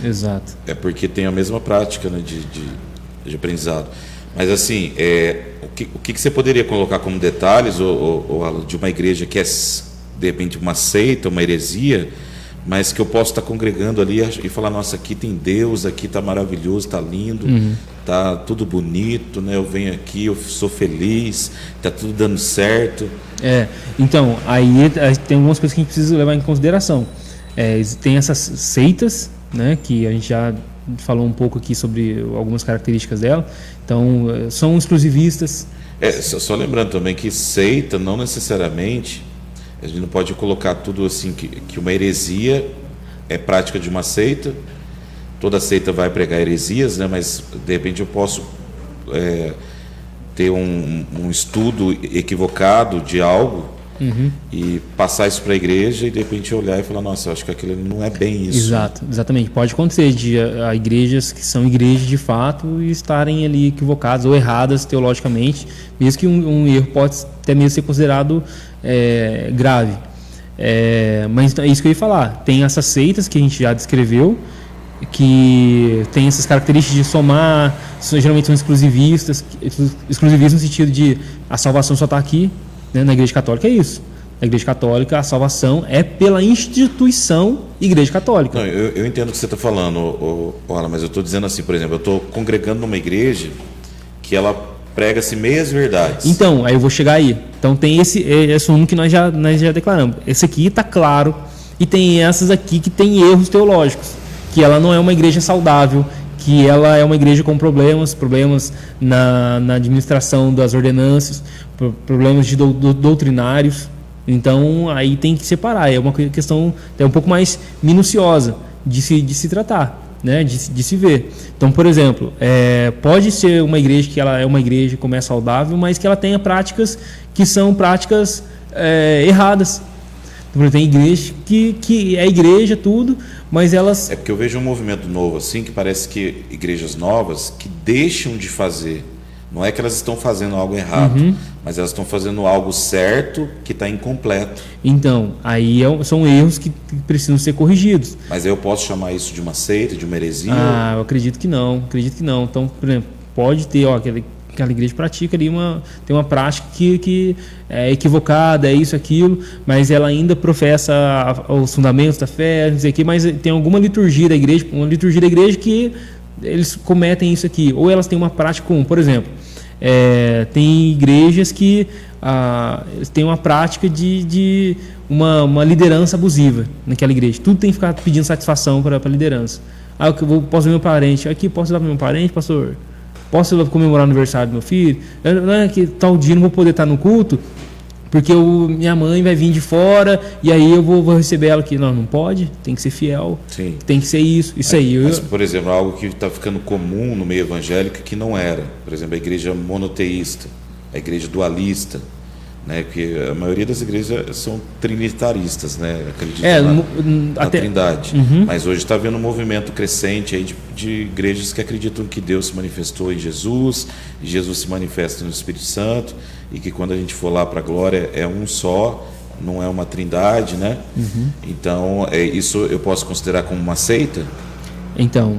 do exato. É porque tem a mesma prática, né, de aprendizado. Mas assim, o que você poderia colocar como detalhes ou de uma igreja que é, de repente, uma seita, uma heresia, mas que eu posso estar congregando ali e falar, nossa, aqui tem Deus, aqui está maravilhoso, está lindo, está tudo bonito, né? Eu venho aqui, eu sou feliz, está tudo dando certo. Então, aí tem algumas coisas que a gente precisa levar em consideração. Tem essas seitas, né, que a gente já falou um pouco aqui sobre algumas características dela. Então, são exclusivistas. Só lembrando também que seita não necessariamente, a gente não pode colocar tudo assim, que uma heresia é prática de uma seita. Toda seita vai pregar heresias, né? Mas de repente eu posso ter um estudo equivocado de algo e passar isso para a igreja e de repente olhar e falar, nossa, eu acho que aquilo não é bem isso. Exatamente. Pode acontecer de igrejas que são igrejas de fato e estarem ali equivocadas ou erradas teologicamente, mesmo que um erro pode até mesmo ser considerado grave. Mas é isso que eu ia falar. Tem essas seitas que a gente já descreveu, que tem essas características de somar, geralmente são exclusivistas no sentido de a salvação só está aqui, né? Na Igreja Católica é isso. Na Igreja Católica a salvação é pela instituição Igreja Católica. Não, eu entendo o que você está falando, Alan, mas eu estou dizendo assim, por exemplo, eu estou congregando numa igreja que ela prega-se meias verdades. Então, aí eu vou chegar aí. Então tem esse um que nós já declaramos. Esse aqui está claro, E tem essas aqui que tem erros teológicos, que ela não é uma igreja saudável, que ela é uma igreja com problemas na administração das ordenanças, problemas doutrinários. Então, aí tem que separar. É uma questão um pouco mais minuciosa de se tratar, né? de se ver. Então, por exemplo, pode ser uma igreja que ela é uma igreja como é saudável, mas que ela tenha práticas que são práticas erradas. Tem igreja que é igreja, tudo, mas elas... É porque eu vejo um movimento novo, assim, que parece que igrejas novas que deixam de fazer. Não é que elas estão fazendo algo errado, mas elas estão fazendo algo certo que está incompleto. Então, aí são erros que precisam ser corrigidos. Mas aí eu posso chamar isso de uma seita, de uma heresia? Eu acredito que não. Então, por exemplo, pode ter, aquela igreja pratica ali tem uma prática que é equivocada, é isso, aquilo, mas ela ainda professa os fundamentos da fé, não sei o quê, mas tem alguma liturgia da igreja, que eles cometem isso aqui, ou elas têm uma prática comum. Por exemplo, tem igrejas que têm uma prática de uma liderança abusiva naquela igreja. Tudo tem que ficar pedindo satisfação para a liderança. Posso ver meu parente aqui, posso ir lá para meu parente, pastor? Posso comemorar o aniversário do meu filho? Não é que tal dia não vou poder estar no culto, porque minha mãe vai vir de fora e aí eu vou receber ela aqui. Não pode, tem que ser fiel. Sim. Tem que ser isso aí. Mas, por exemplo, algo que está ficando comum no meio evangélico que não era. Por exemplo, a igreja monoteísta, a igreja dualista, né? Porque a maioria das igrejas são trinitaristas, né? Acreditam na Trindade. Mas hoje está havendo um movimento crescente aí de igrejas que acreditam que Deus se manifestou em Jesus, e Jesus se manifesta no Espírito Santo, e que quando a gente for lá para a glória é um só, não é uma trindade, né? Então, isso eu posso considerar como uma seita? Então,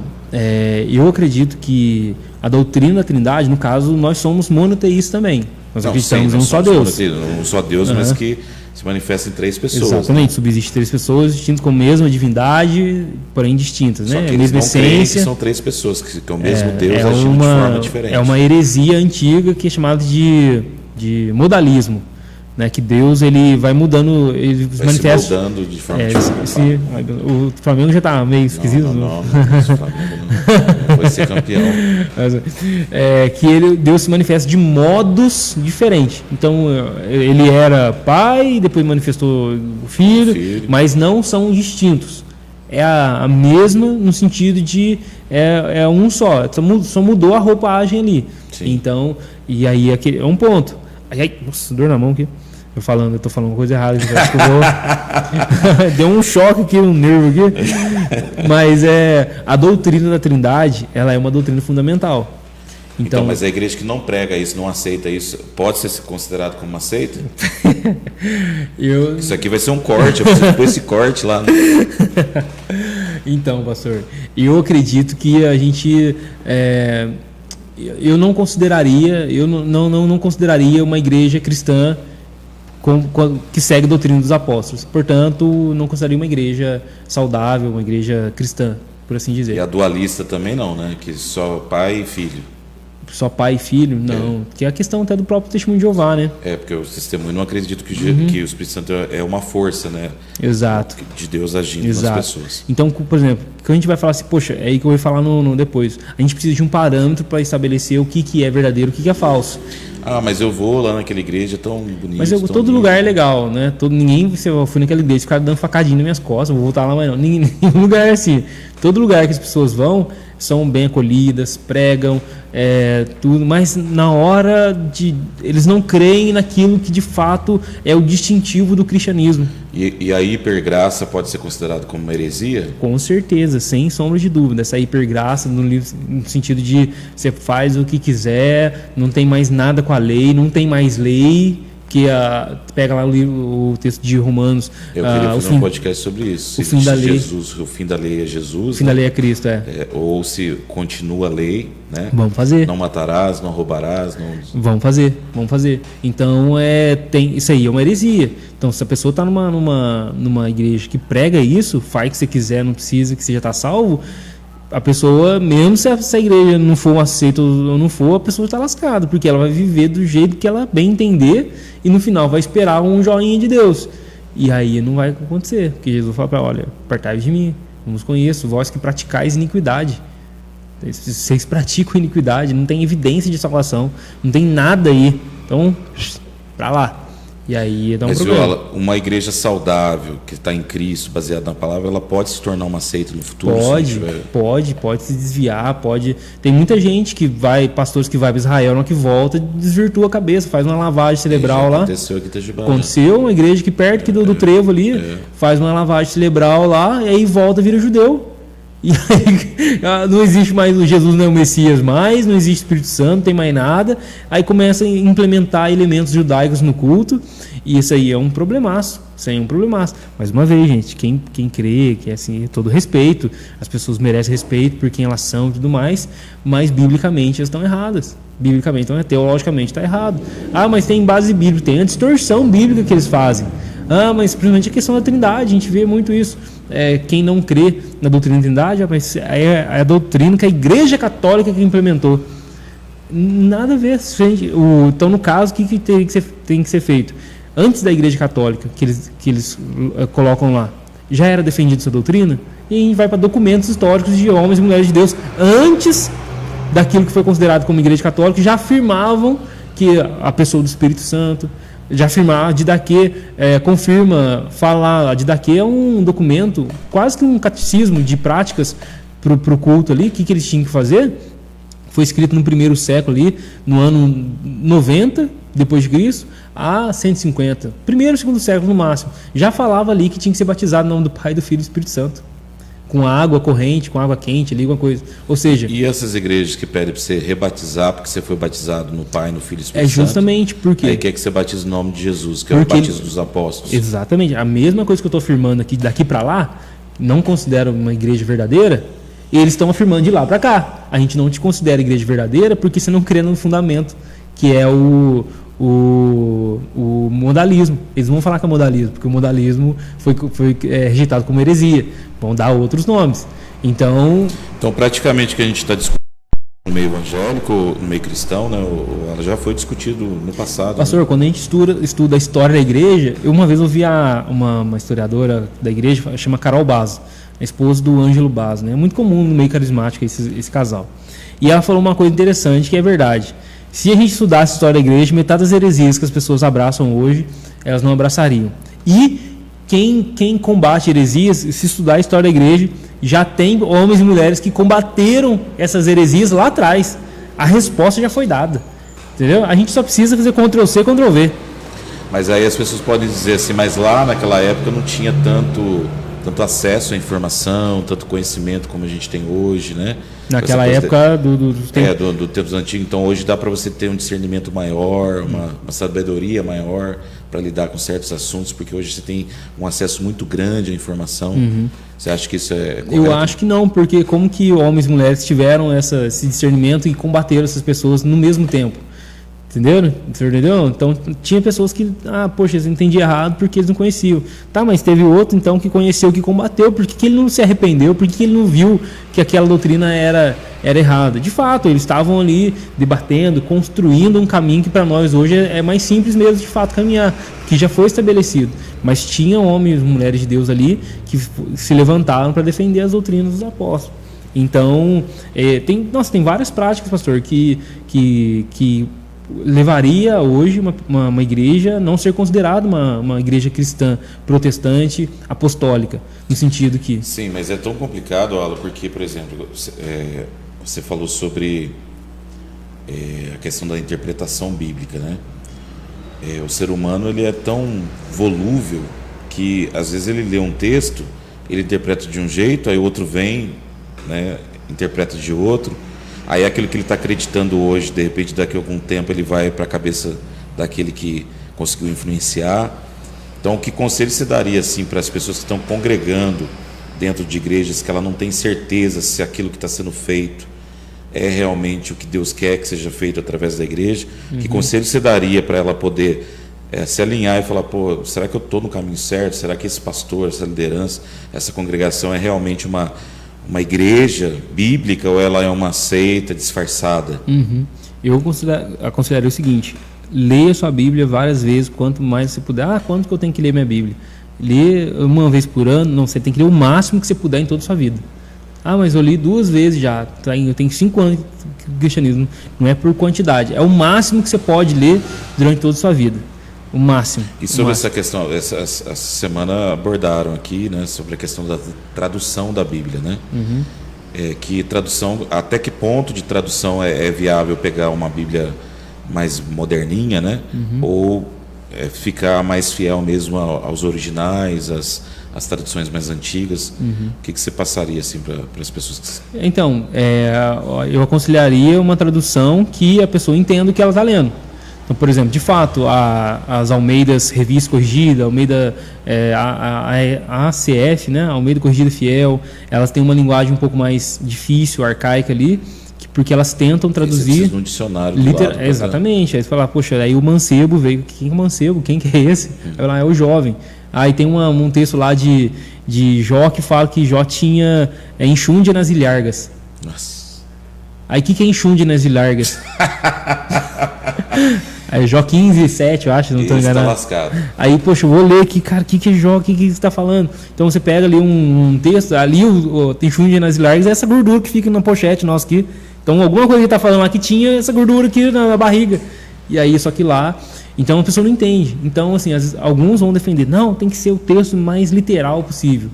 eu acredito que a doutrina da Trindade, no caso, nós somos monoteístas também. Nós acreditamos em um só Deus. Um só Deus, mas que se manifesta em 3 pessoas. Exatamente, subsiste 3 pessoas distintas com a mesma divindade, porém distintas, só né? Que a mesma essência. Que são 3 pessoas, que é o mesmo Deus agindo de forma diferente. É uma heresia antiga que é chamada de modalismo. Né, que Deus ele vai mudando, ele vai manifesta. Se mudando de forma diferente. O Flamengo já está meio esquisito. Não, o Flamengo não vai ser campeão. Deus se manifesta de modos diferentes. Então, ele era pai, depois manifestou o filho, mas não são distintos. É a mesma no sentido de um só. Só mudou a roupagem ali. Sim. Então, e aí é um ponto. Nossa, dor na mão aqui. Eu tô falando coisa errada. Acho que eu vou... Deu um choque aqui, um nervo aqui. Mas a doutrina da Trindade, ela é uma doutrina fundamental. Então, mas a igreja que não prega isso, não aceita isso, pode ser considerado como uma seita? Isso aqui vai ser um corte, eu preciso pôr esse corte lá. Então, pastor, eu acredito que a gente... eu não consideraria uma igreja cristã que segue a doutrina dos apóstolos. Portanto, não consideraria uma igreja saudável, uma igreja cristã, por assim dizer. E a dualista também não, né? Que só pai e filho. Só pai e filho? Não. Que é a questão até do próprio testemunho de Jeová, né? Porque o testemunho não acredita que o Espírito Santo é uma força, né? Exato. De Deus agindo nas pessoas. Então, por exemplo, quando a gente vai falar assim, poxa, é aí que eu vou falar no depois. A gente precisa de um parâmetro para estabelecer o que é verdadeiro, o que é falso. Mas eu vou lá naquela igreja tão bonita. Mas todo lugar é legal, né? Eu fui naquela igreja, ficar dando facadinha nas minhas costas, vou voltar lá, mas não. Nenhum lugar é assim. Todo lugar que as pessoas vão são bem acolhidas, pregam, tudo, mas na hora eles não creem naquilo que de fato é o distintivo do cristianismo. E a hipergraça pode ser considerada como uma heresia? Com certeza, sem sombra de dúvida. Essa hipergraça no sentido de você faz o que quiser, não tem mais nada com a lei, não tem mais lei. Pega lá o texto de Romanos. Eu queria fazer um podcast sobre isso. O fim da lei. O fim da lei é Jesus. O fim da lei é Cristo, ou se continua a lei, né? Vamos fazer. Não matarás, não roubarás. Vamos fazer. Então, isso aí é uma heresia. Então, se a pessoa está numa igreja que prega isso, faz o que você quiser, não precisa, que você já está salvo. A pessoa, mesmo se essa igreja não for aceita ou não for, a pessoa está lascada, porque ela vai viver do jeito que ela bem entender e no final vai esperar um joinha de Deus. E aí não vai acontecer, porque Jesus fala para olha, apartai-vos de mim, não vos conheço, vós que praticais iniquidade. Vocês praticam iniquidade, não tem evidência de salvação, não tem nada aí. Então, para lá. E aí dá um Mas problema. Viola, uma igreja saudável, que está em Cristo, baseada na palavra, ela pode se tornar uma seita no futuro? Pode se desviar, pode. Tem muita gente que vai, pastores que vai para Israel, não que volta, desvirtua a cabeça, faz uma lavagem cerebral lá. Aconteceu aqui em Itajubá. Aconteceu, uma igreja que perto aqui do trevo ali, faz uma lavagem cerebral lá, e aí volta, vira judeu. E aí não existe mais o Jesus, não é o Messias mais, não existe Espírito Santo, não tem mais nada. Aí começa a implementar elementos judaicos no culto, e isso aí é um problemaço. Isso aí é um problemaço. Mais uma vez, gente, quem crê, que é assim, todo respeito, as pessoas merecem respeito por quem elas são e tudo mais, mas biblicamente elas estão erradas. Biblicamente, então, teologicamente está errado. Ah, mas tem base bíblica, tem a distorção bíblica que eles fazem. Ah, mas simplesmente a questão da Trindade, a gente vê muito isso. Quem não crê na doutrina da Trindade, mas é a doutrina que a Igreja Católica que implementou. Nada a ver. Então, no caso, o que tem que ser feito? Antes da Igreja Católica, que eles colocam lá, já era defendida essa doutrina? E a gente vai para documentos históricos de homens e mulheres de Deus, antes daquilo que foi considerado como Igreja Católica, já afirmavam que a pessoa do Espírito Santo, já afirmar, a Didaquê confirma, fala, a Didaquê é um documento, quase que um catecismo de práticas para o culto ali, o que eles tinham que fazer, foi escrito no primeiro século ali, no ano 90, depois de Cristo, a 150, primeiro e segundo século no máximo, já falava ali que tinha que ser batizado no nome do Pai, do Filho e do Espírito Santo, com água corrente, com água quente ali, alguma coisa. Ou seja... E essas igrejas que pedem para você rebatizar, porque você foi batizado no Pai, no Filho e no Espírito Santo... É justamente porque... Aí quer que você batize no nome de Jesus, que é o batismo dos apóstolos. Exatamente. A mesma coisa que eu estou afirmando aqui, daqui para lá, não considero uma igreja verdadeira, eles estão afirmando de lá para cá. A gente não te considera igreja verdadeira porque você não crê no fundamento, que é o modalismo. Eles vão falar que é modalismo, porque o modalismo foi rejeitado como heresia. Vão dar outros nomes. Então praticamente o que a gente está discutindo no meio evangélico, no meio cristão, né, ela já foi discutido no passado. Pastor, quando a gente estuda a história da igreja, eu uma vez ouvi uma historiadora da igreja, chama Carol Basso, a esposa do Ângelo Basso, né? É muito comum no meio carismático esse casal. E ela falou uma coisa interessante, que é verdade. Se a gente estudasse a história da igreja, metade das heresias que as pessoas abraçam hoje, elas não abraçariam. E quem combate heresias, se estudar a história da igreja, já tem homens e mulheres que combateram essas heresias lá atrás. A resposta já foi dada. Entendeu? A gente só precisa fazer Ctrl+C, Ctrl+V. Mas aí as pessoas podem dizer assim, mas lá naquela época não tinha tanto acesso à informação, tanto conhecimento como a gente tem hoje, né? Naquela época do tempos antigos. Então hoje dá para você ter um discernimento maior, uma sabedoria maior para lidar com certos assuntos, porque hoje você tem um acesso muito grande à informação. Você acha que isso é correto? Eu acho que não, porque como que homens e mulheres tiveram esse discernimento e combateram essas pessoas no mesmo tempo? Entendeu? Então tinha pessoas que, poxa, eles entendiam errado porque eles não conheciam. Tá, mas teve outro então que conheceu, que combateu. Por que ele não se arrependeu? Por que ele não viu que aquela doutrina era errada? De fato, eles estavam ali debatendo, construindo um caminho que para nós hoje é mais simples mesmo de fato caminhar, que já foi estabelecido. Mas tinha homens e mulheres de Deus ali que se levantaram para defender as doutrinas dos apóstolos. Então, tem várias práticas, pastor, que levaria hoje uma igreja não ser considerada uma igreja cristã, protestante, apostólica, no sentido que... Sim, mas é tão complicado, Alan, porque, por exemplo, você falou sobre a questão da interpretação bíblica, né? O ser humano ele é tão volúvel que, às vezes, ele lê um texto, ele interpreta de um jeito, aí o outro vem, né, interpreta de outro. Aí aquilo que ele está acreditando hoje, de repente daqui a algum tempo ele vai para a cabeça daquele que conseguiu influenciar. Então, que conselho você daria assim, para as pessoas que estão congregando dentro de igrejas que ela não tem certeza se aquilo que está sendo feito é realmente o que Deus quer que seja feito através da igreja? Que conselho você daria para ela poder se alinhar e falar, será que eu estou no caminho certo? Será que esse pastor, essa liderança, essa congregação é realmente uma igreja bíblica ou ela é uma seita disfarçada? Eu aconselharia o seguinte: leia sua Bíblia várias vezes, quanto mais você puder. Quanto que eu tenho que ler minha Bíblia? Lê uma vez por ano, não, você tem que ler o máximo que você puder em toda a sua vida. Ah, mas eu li 2 vezes já, eu tenho 5 anos de cristianismo. Não é por quantidade, é o máximo que você pode ler durante toda a sua vida. O máximo. E sobre máximo. essa questão, essa semana abordaram aqui, né, sobre a questão da tradução da Bíblia, né? Que tradução, até que ponto de tradução é viável pegar uma Bíblia mais moderninha, né? Ou ficar mais fiel mesmo aos originais, às traduções mais antigas? O que você passaria assim para as pessoas? Então, eu aconselharia uma tradução que a pessoa entenda o que ela está lendo. Então, por exemplo, de fato, as Almeidas Revista Corrigida, Almeida, a ACF, né, Almeida Corrigida Fiel, elas têm uma linguagem um pouco mais difícil, arcaica ali, porque elas tentam traduzir... no dicionário exatamente. Aí você fala, poxa, aí o mancebo veio. Quem é o mancebo? Quem que é esse? Aí fala, é o jovem. Aí tem um texto lá de Jó que fala que Jó tinha enxúndia nas ilhargas. Nossa. Aí o que é enxúndia nas ilhargas? Aí Jó 15:7, eu acho, não estou enganado. Está lascado. Aí, poxa, eu vou ler aqui, cara, o que é Jó, o que você está falando? Então você pega ali um texto, ali tem enxúndia nas ilhargas, é essa gordura que fica na pochete nossa aqui. Então alguma coisa que está falando lá que tinha essa gordura aqui na barriga. E aí, só que lá... Então a pessoa não entende. Então, assim, alguns vão defender, não, tem que ser o texto mais literal possível.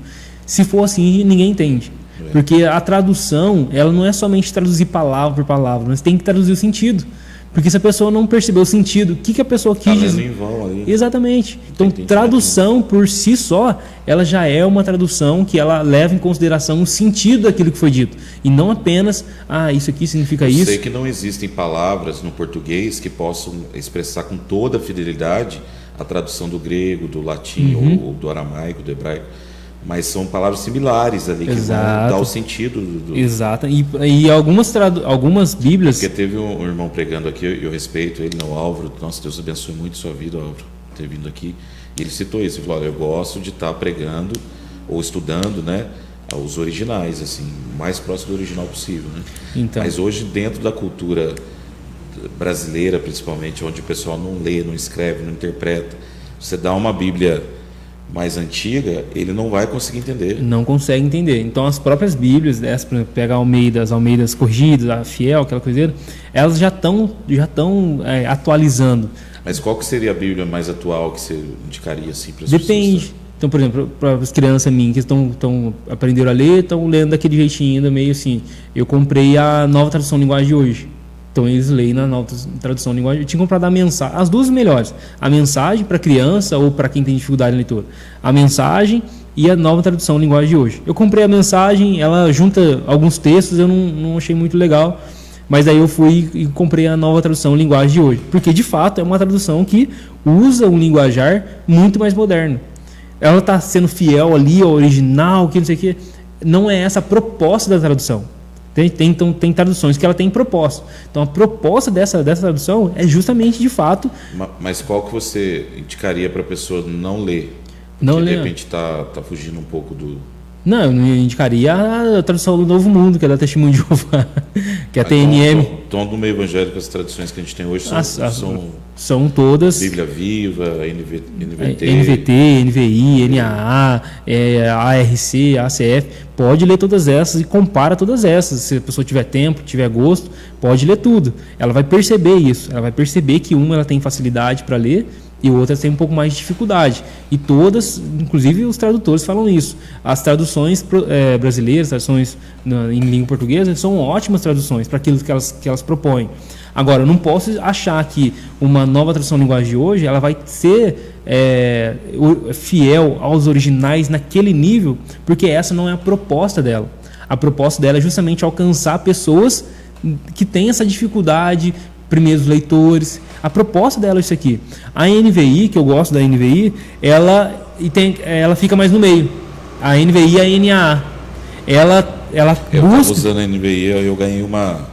Se for assim, ninguém entende. Porque a tradução, ela não é somente traduzir palavra por palavra, mas tem que traduzir o sentido. Porque se a pessoa não percebeu o sentido, o que a pessoa quis dizer? Em vão ali. Exatamente. Então, tradução por si só, ela já é uma tradução que ela leva em consideração o sentido daquilo que foi dito. E não apenas, isso aqui significa isso. Eu sei que não existem palavras no português que possam expressar com toda a fidelidade a tradução do grego, do latim ou do aramaico, do hebraico. Mas são palavras similares ali, que vão dar o sentido do... Exato. E algumas bíblias... Porque teve um irmão pregando aqui, eu respeito ele, o Álvaro. Nossa, Deus abençoe muito a sua vida, Álvaro, ter vindo aqui. E ele citou isso, ele falou, eu gosto de estar pregando ou estudando, né, os originais, assim, o mais próximo do original possível, né? Então. Mas hoje, dentro da cultura brasileira, principalmente, onde o pessoal não lê, não escreve, não interpreta, você dá uma Bíblia mais antiga, ele não vai conseguir entender. Não consegue entender. Então as próprias Bíblias, por exemplo, pega as Almeidas Corrigidas, a Fiel, aquela coisinha, elas já estão atualizando. Mas qual que seria a Bíblia mais atual que você indicaria assim para as Depende. pessoas? Então, por exemplo, para as crianças minhas que aprenderam a ler, estão lendo daquele jeitinho ainda meio assim. Eu comprei a Nova Tradução Linguagem de Hoje. Então eles leem na Nova Tradução Linguagem. Eu tinha comprado a mensagem, as duas melhores. A mensagem para criança ou para quem tem dificuldade na leitura. A mensagem e a Nova Tradução Linguagem de Hoje. Eu comprei a mensagem, ela junta alguns textos, eu não achei muito legal. Mas aí eu fui e comprei a Nova Tradução Linguagem de Hoje. Porque, de fato, é uma tradução que usa um linguajar muito mais moderno. Ela está sendo fiel ali ao original, que não sei o quê. Não é essa a proposta da tradução. Então, tem traduções que ela tem propósito. Então, a proposta dessa tradução é justamente, de fato... Mas qual que você indicaria para a pessoa não ler? Não ler. De repente está fugindo um pouco do... Não, eu indicaria a tradução do Novo Mundo, que é da Testemunho de Jeová, que é a TNM. Então, no meio evangélico, as traduções que a gente tem hoje são todas... Bíblia Viva, NVT, NVI, NAA, ARC, ACF. Pode ler todas essas e compara todas essas. Se a pessoa tiver tempo, tiver gosto, pode ler tudo. Ela vai perceber isso. Ela vai perceber que uma ela tem facilidade para ler e outras têm um pouco mais de dificuldade. E todas, inclusive os tradutores falam isso. As traduções brasileiras, traduções em língua portuguesa, são ótimas traduções para aquilo que elas propõem. Agora, eu não posso achar que uma Nova Tradução Linguagem de Hoje ela vai ser fiel aos originais naquele nível, porque essa não é a proposta dela. A proposta dela é justamente alcançar pessoas que têm essa dificuldade, primeiros leitores. A proposta dela é isso aqui. A NVI, que eu gosto da NVI, ela fica mais no meio. A NVI e a NAA. Ela eu estava usando a NVI, eu ganhei uma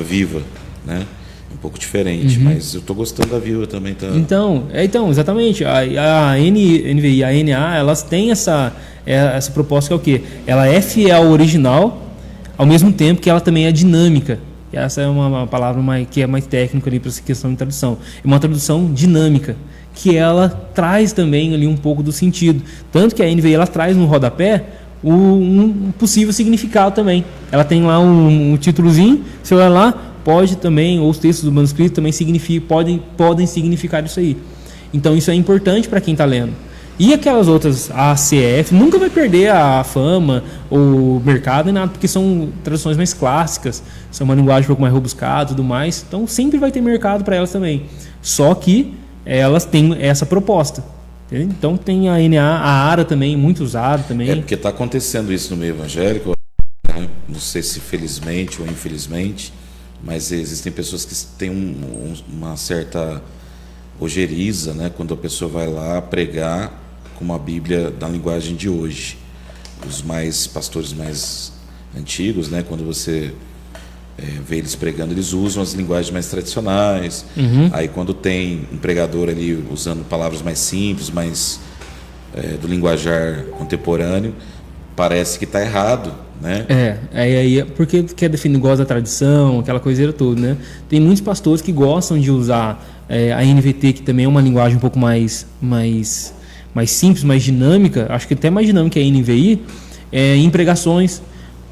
Viva, né? Um pouco diferente, mas eu estou gostando da Viva também. Tá... Então, exatamente. A NVI e a NA, elas têm essa proposta que é o quê? Ela é fiel ao original, ao mesmo tempo que ela também é dinâmica. Essa é uma palavra que é mais técnica ali para essa questão de tradução. É uma tradução dinâmica. que ela traz também ali um pouco do sentido. Tanto que a NVI ela traz no rodapé um possível significado também. Ela tem lá um títulozinho, você vai lá, pode também, ou os textos do manuscrito também podem significar isso aí. Então isso é importante para quem está lendo. E aquelas outras, a ACF, nunca vai perder a fama, o mercado, nem nada, porque são traduções mais clássicas, são uma linguagem um pouco mais rebuscada e tudo mais, então sempre vai ter mercado para elas também. Só que elas têm essa proposta. Entendeu? Então tem a NA, a ARA também, muito usada também. É porque está acontecendo isso no meio evangélico, né? Não sei se felizmente ou infelizmente, mas existem pessoas que têm uma certa ojeriza, né? Quando a pessoa vai lá pregar com uma Bíblia da linguagem de hoje. Os pastores mais antigos, né? Quando você vê eles pregando, eles usam as linguagens mais tradicionais. Aí quando tem um pregador ali usando palavras mais simples, mais do linguajar contemporâneo, parece que está errado, né? Aí porque quer definir, gosta da tradição, aquela coiseira toda, né? Tem muitos pastores que gostam de usar a NVT, que também é uma linguagem um pouco mais simples, mais dinâmica, acho que até mais dinâmica que a NVI, em pregações,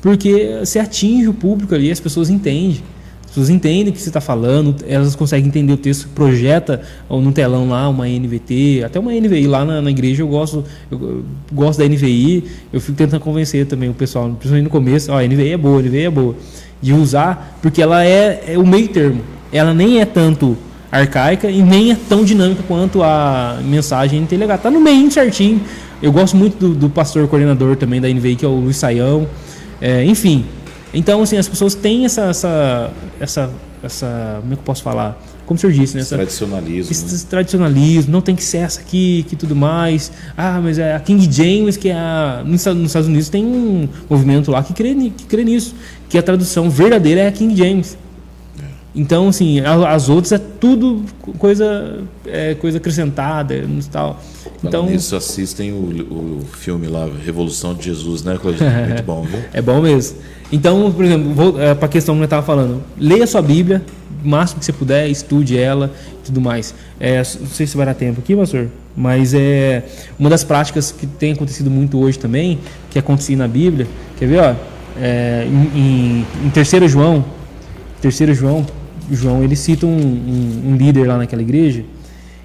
porque você atinge o público ali, as pessoas entendem. As pessoas entendem o que você está falando, elas conseguem entender o texto, projeta no telão lá uma NVT, até uma NVI lá na igreja. Eu gosto da NVI, eu fico tentando convencer também o pessoal, principalmente no começo, a NVI é boa, de usar, porque ela é o meio termo. Ela nem é tanto arcaica e nem é tão dinâmica quanto a mensagem NTLH. Está no meio certinho. Eu gosto muito do pastor coordenador também da NVI, que é o Luiz Saião. Enfim, então assim, as pessoas têm essa como é que eu posso falar? Como o senhor disse, né? Esse tradicionalismo, não tem que ser essa aqui, que tudo mais. Mas a King James, que nos Estados Unidos tem um movimento lá que crê nisso, que a tradução verdadeira é a King James. Então, assim, as outras é tudo coisa acrescentada e tal. Então, isso, assistem o filme lá, Revolução de Jesus, né, Claudinho? Muito bom, viu? É bom mesmo. Então, por exemplo, para a questão que eu estava falando, leia a sua Bíblia, o máximo que você puder, estude ela e tudo mais. Não sei se vai dar tempo aqui, pastor, mas uma das práticas que tem acontecido muito hoje também, que acontecia na Bíblia, quer ver, em 3 João, ele cita um líder lá naquela igreja,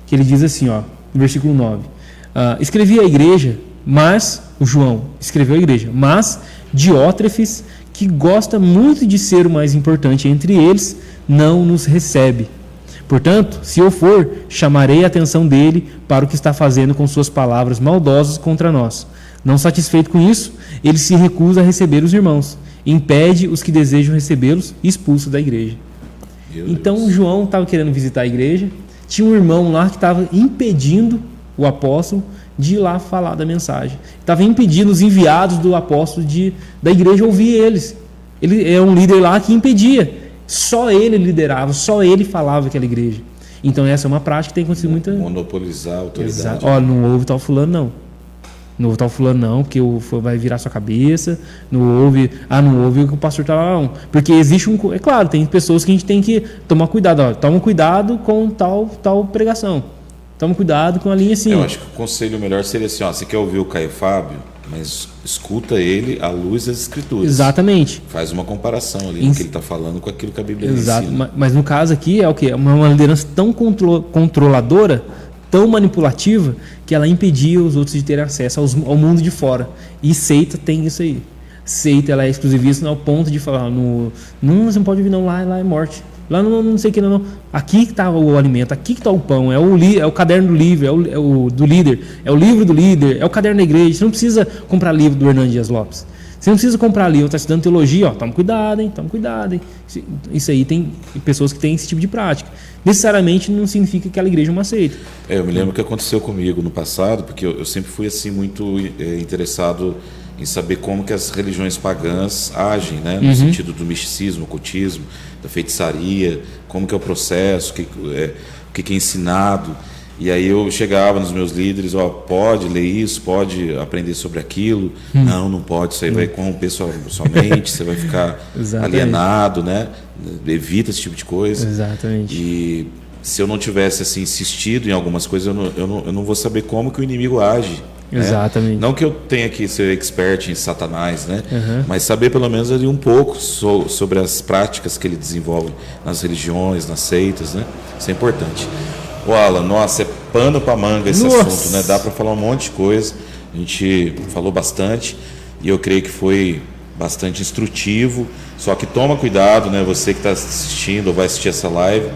que ele diz assim, no versículo 9, escrevi a igreja, mas Diótrefes, que gosta muito de ser o mais importante entre eles, não nos recebe. Portanto, se eu for, chamarei a atenção dele para o que está fazendo com suas palavras maldosas contra nós. Não satisfeito com isso, ele se recusa a receber os irmãos, impede os que desejam recebê-los e expulsa da igreja. Então João estava querendo visitar a igreja, tinha um irmão lá que estava impedindo o apóstolo de ir lá falar da mensagem, estava impedindo os enviados do apóstolo da igreja ouvir eles. Ele é um líder lá que impedia, só ele liderava, só ele falava aquela igreja. Então essa é uma prática que tem acontecido muito. Monopolizar a autoridade. Exato. Não ouve tal fulano não, porque vai virar sua cabeça. Não ouve o que o pastor está lá, não. Porque existe é claro, tem pessoas que a gente tem que tomar cuidado. Toma cuidado com tal pregação. Toma cuidado com a linha assim. Eu acho que o conselho melhor seria assim, você quer ouvir o Caio Fábio, mas escuta ele à luz das Escrituras. Exatamente. Faz uma comparação ali do que ele está falando com aquilo que a Bíblia Exato. ensina. Mas no caso aqui é o quê? É uma liderança tão controladora, tão manipulativa, que ela impedia os outros de terem acesso ao mundo de fora. E seita tem isso aí. Seita, ela é exclusivista ao ponto de falar, você não pode vir não, lá é morte. Lá não sei o que não. Aqui que está o alimento, aqui que está o pão, é o caderno do livro, é o do líder, é o livro do líder, é o caderno da igreja. Você não precisa comprar livro do Hernando Dias Lopes. Você não precisa comprar livro, está estudando teologia, toma cuidado, hein. Isso aí tem pessoas que têm esse tipo de prática. Necessariamente não significa que aquela igreja é uma seita. Eu me lembro que aconteceu comigo no passado, porque eu sempre fui assim muito interessado em saber como que as religiões pagãs agem, né, no sentido do misticismo, ocultismo, da feitiçaria, como que é o processo, o que é ensinado. E aí eu chegava nos meus líderes, pode ler isso, pode aprender sobre aquilo. Não pode, isso aí vai corromper sua mente, você vai ficar alienado, né? Evita esse tipo de coisa. Exatamente. E se eu não tivesse assim insistido em algumas coisas, eu não vou saber como que o inimigo age. Exatamente. Não que eu tenha que ser expert em Satanás, né? Mas saber pelo menos ali um pouco sobre as práticas que ele desenvolve nas religiões, nas seitas, né? Isso é importante. O Alan, nossa, é pano para manga esse assunto, né? Dá para falar um monte de coisa. A gente falou bastante e eu creio que foi bastante instrutivo. Só que toma cuidado, né? Você que está assistindo ou vai assistir essa live,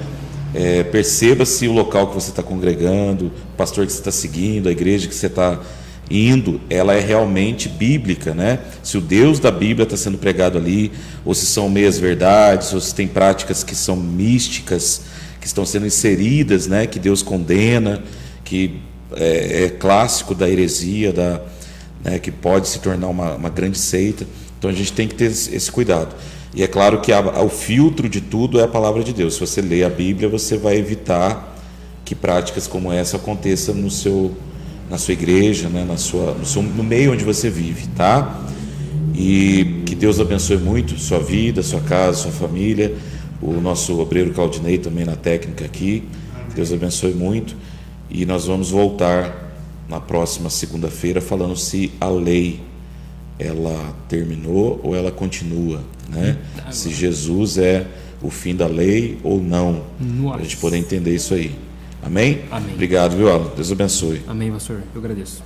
perceba se o local que você está congregando, o pastor que você está seguindo, a igreja que você está indo, ela é realmente bíblica, né? Se o Deus da Bíblia está sendo pregado ali, ou se são meias verdades, ou se tem práticas que são místicas, que estão sendo inseridas, né? Que Deus condena, que é clássico da heresia, né? Que pode se tornar uma grande seita. Então a gente tem que ter esse cuidado. E é claro que o filtro de tudo é a palavra de Deus. Se você lê a Bíblia, você vai evitar que práticas como essa aconteçam na sua igreja, né? No meio onde você vive, tá? E que Deus abençoe muito sua vida, sua casa, sua família, o nosso obreiro Claudinei também na técnica aqui. Deus abençoe muito. E nós vamos voltar na próxima segunda-feira falando se a lei ela terminou ou ela continua, né? Se Jesus é o fim da lei ou não, para a gente poder entender isso aí. Amém? Amém. Obrigado, viu, Alan? Deus abençoe. Amém, pastor. Eu agradeço.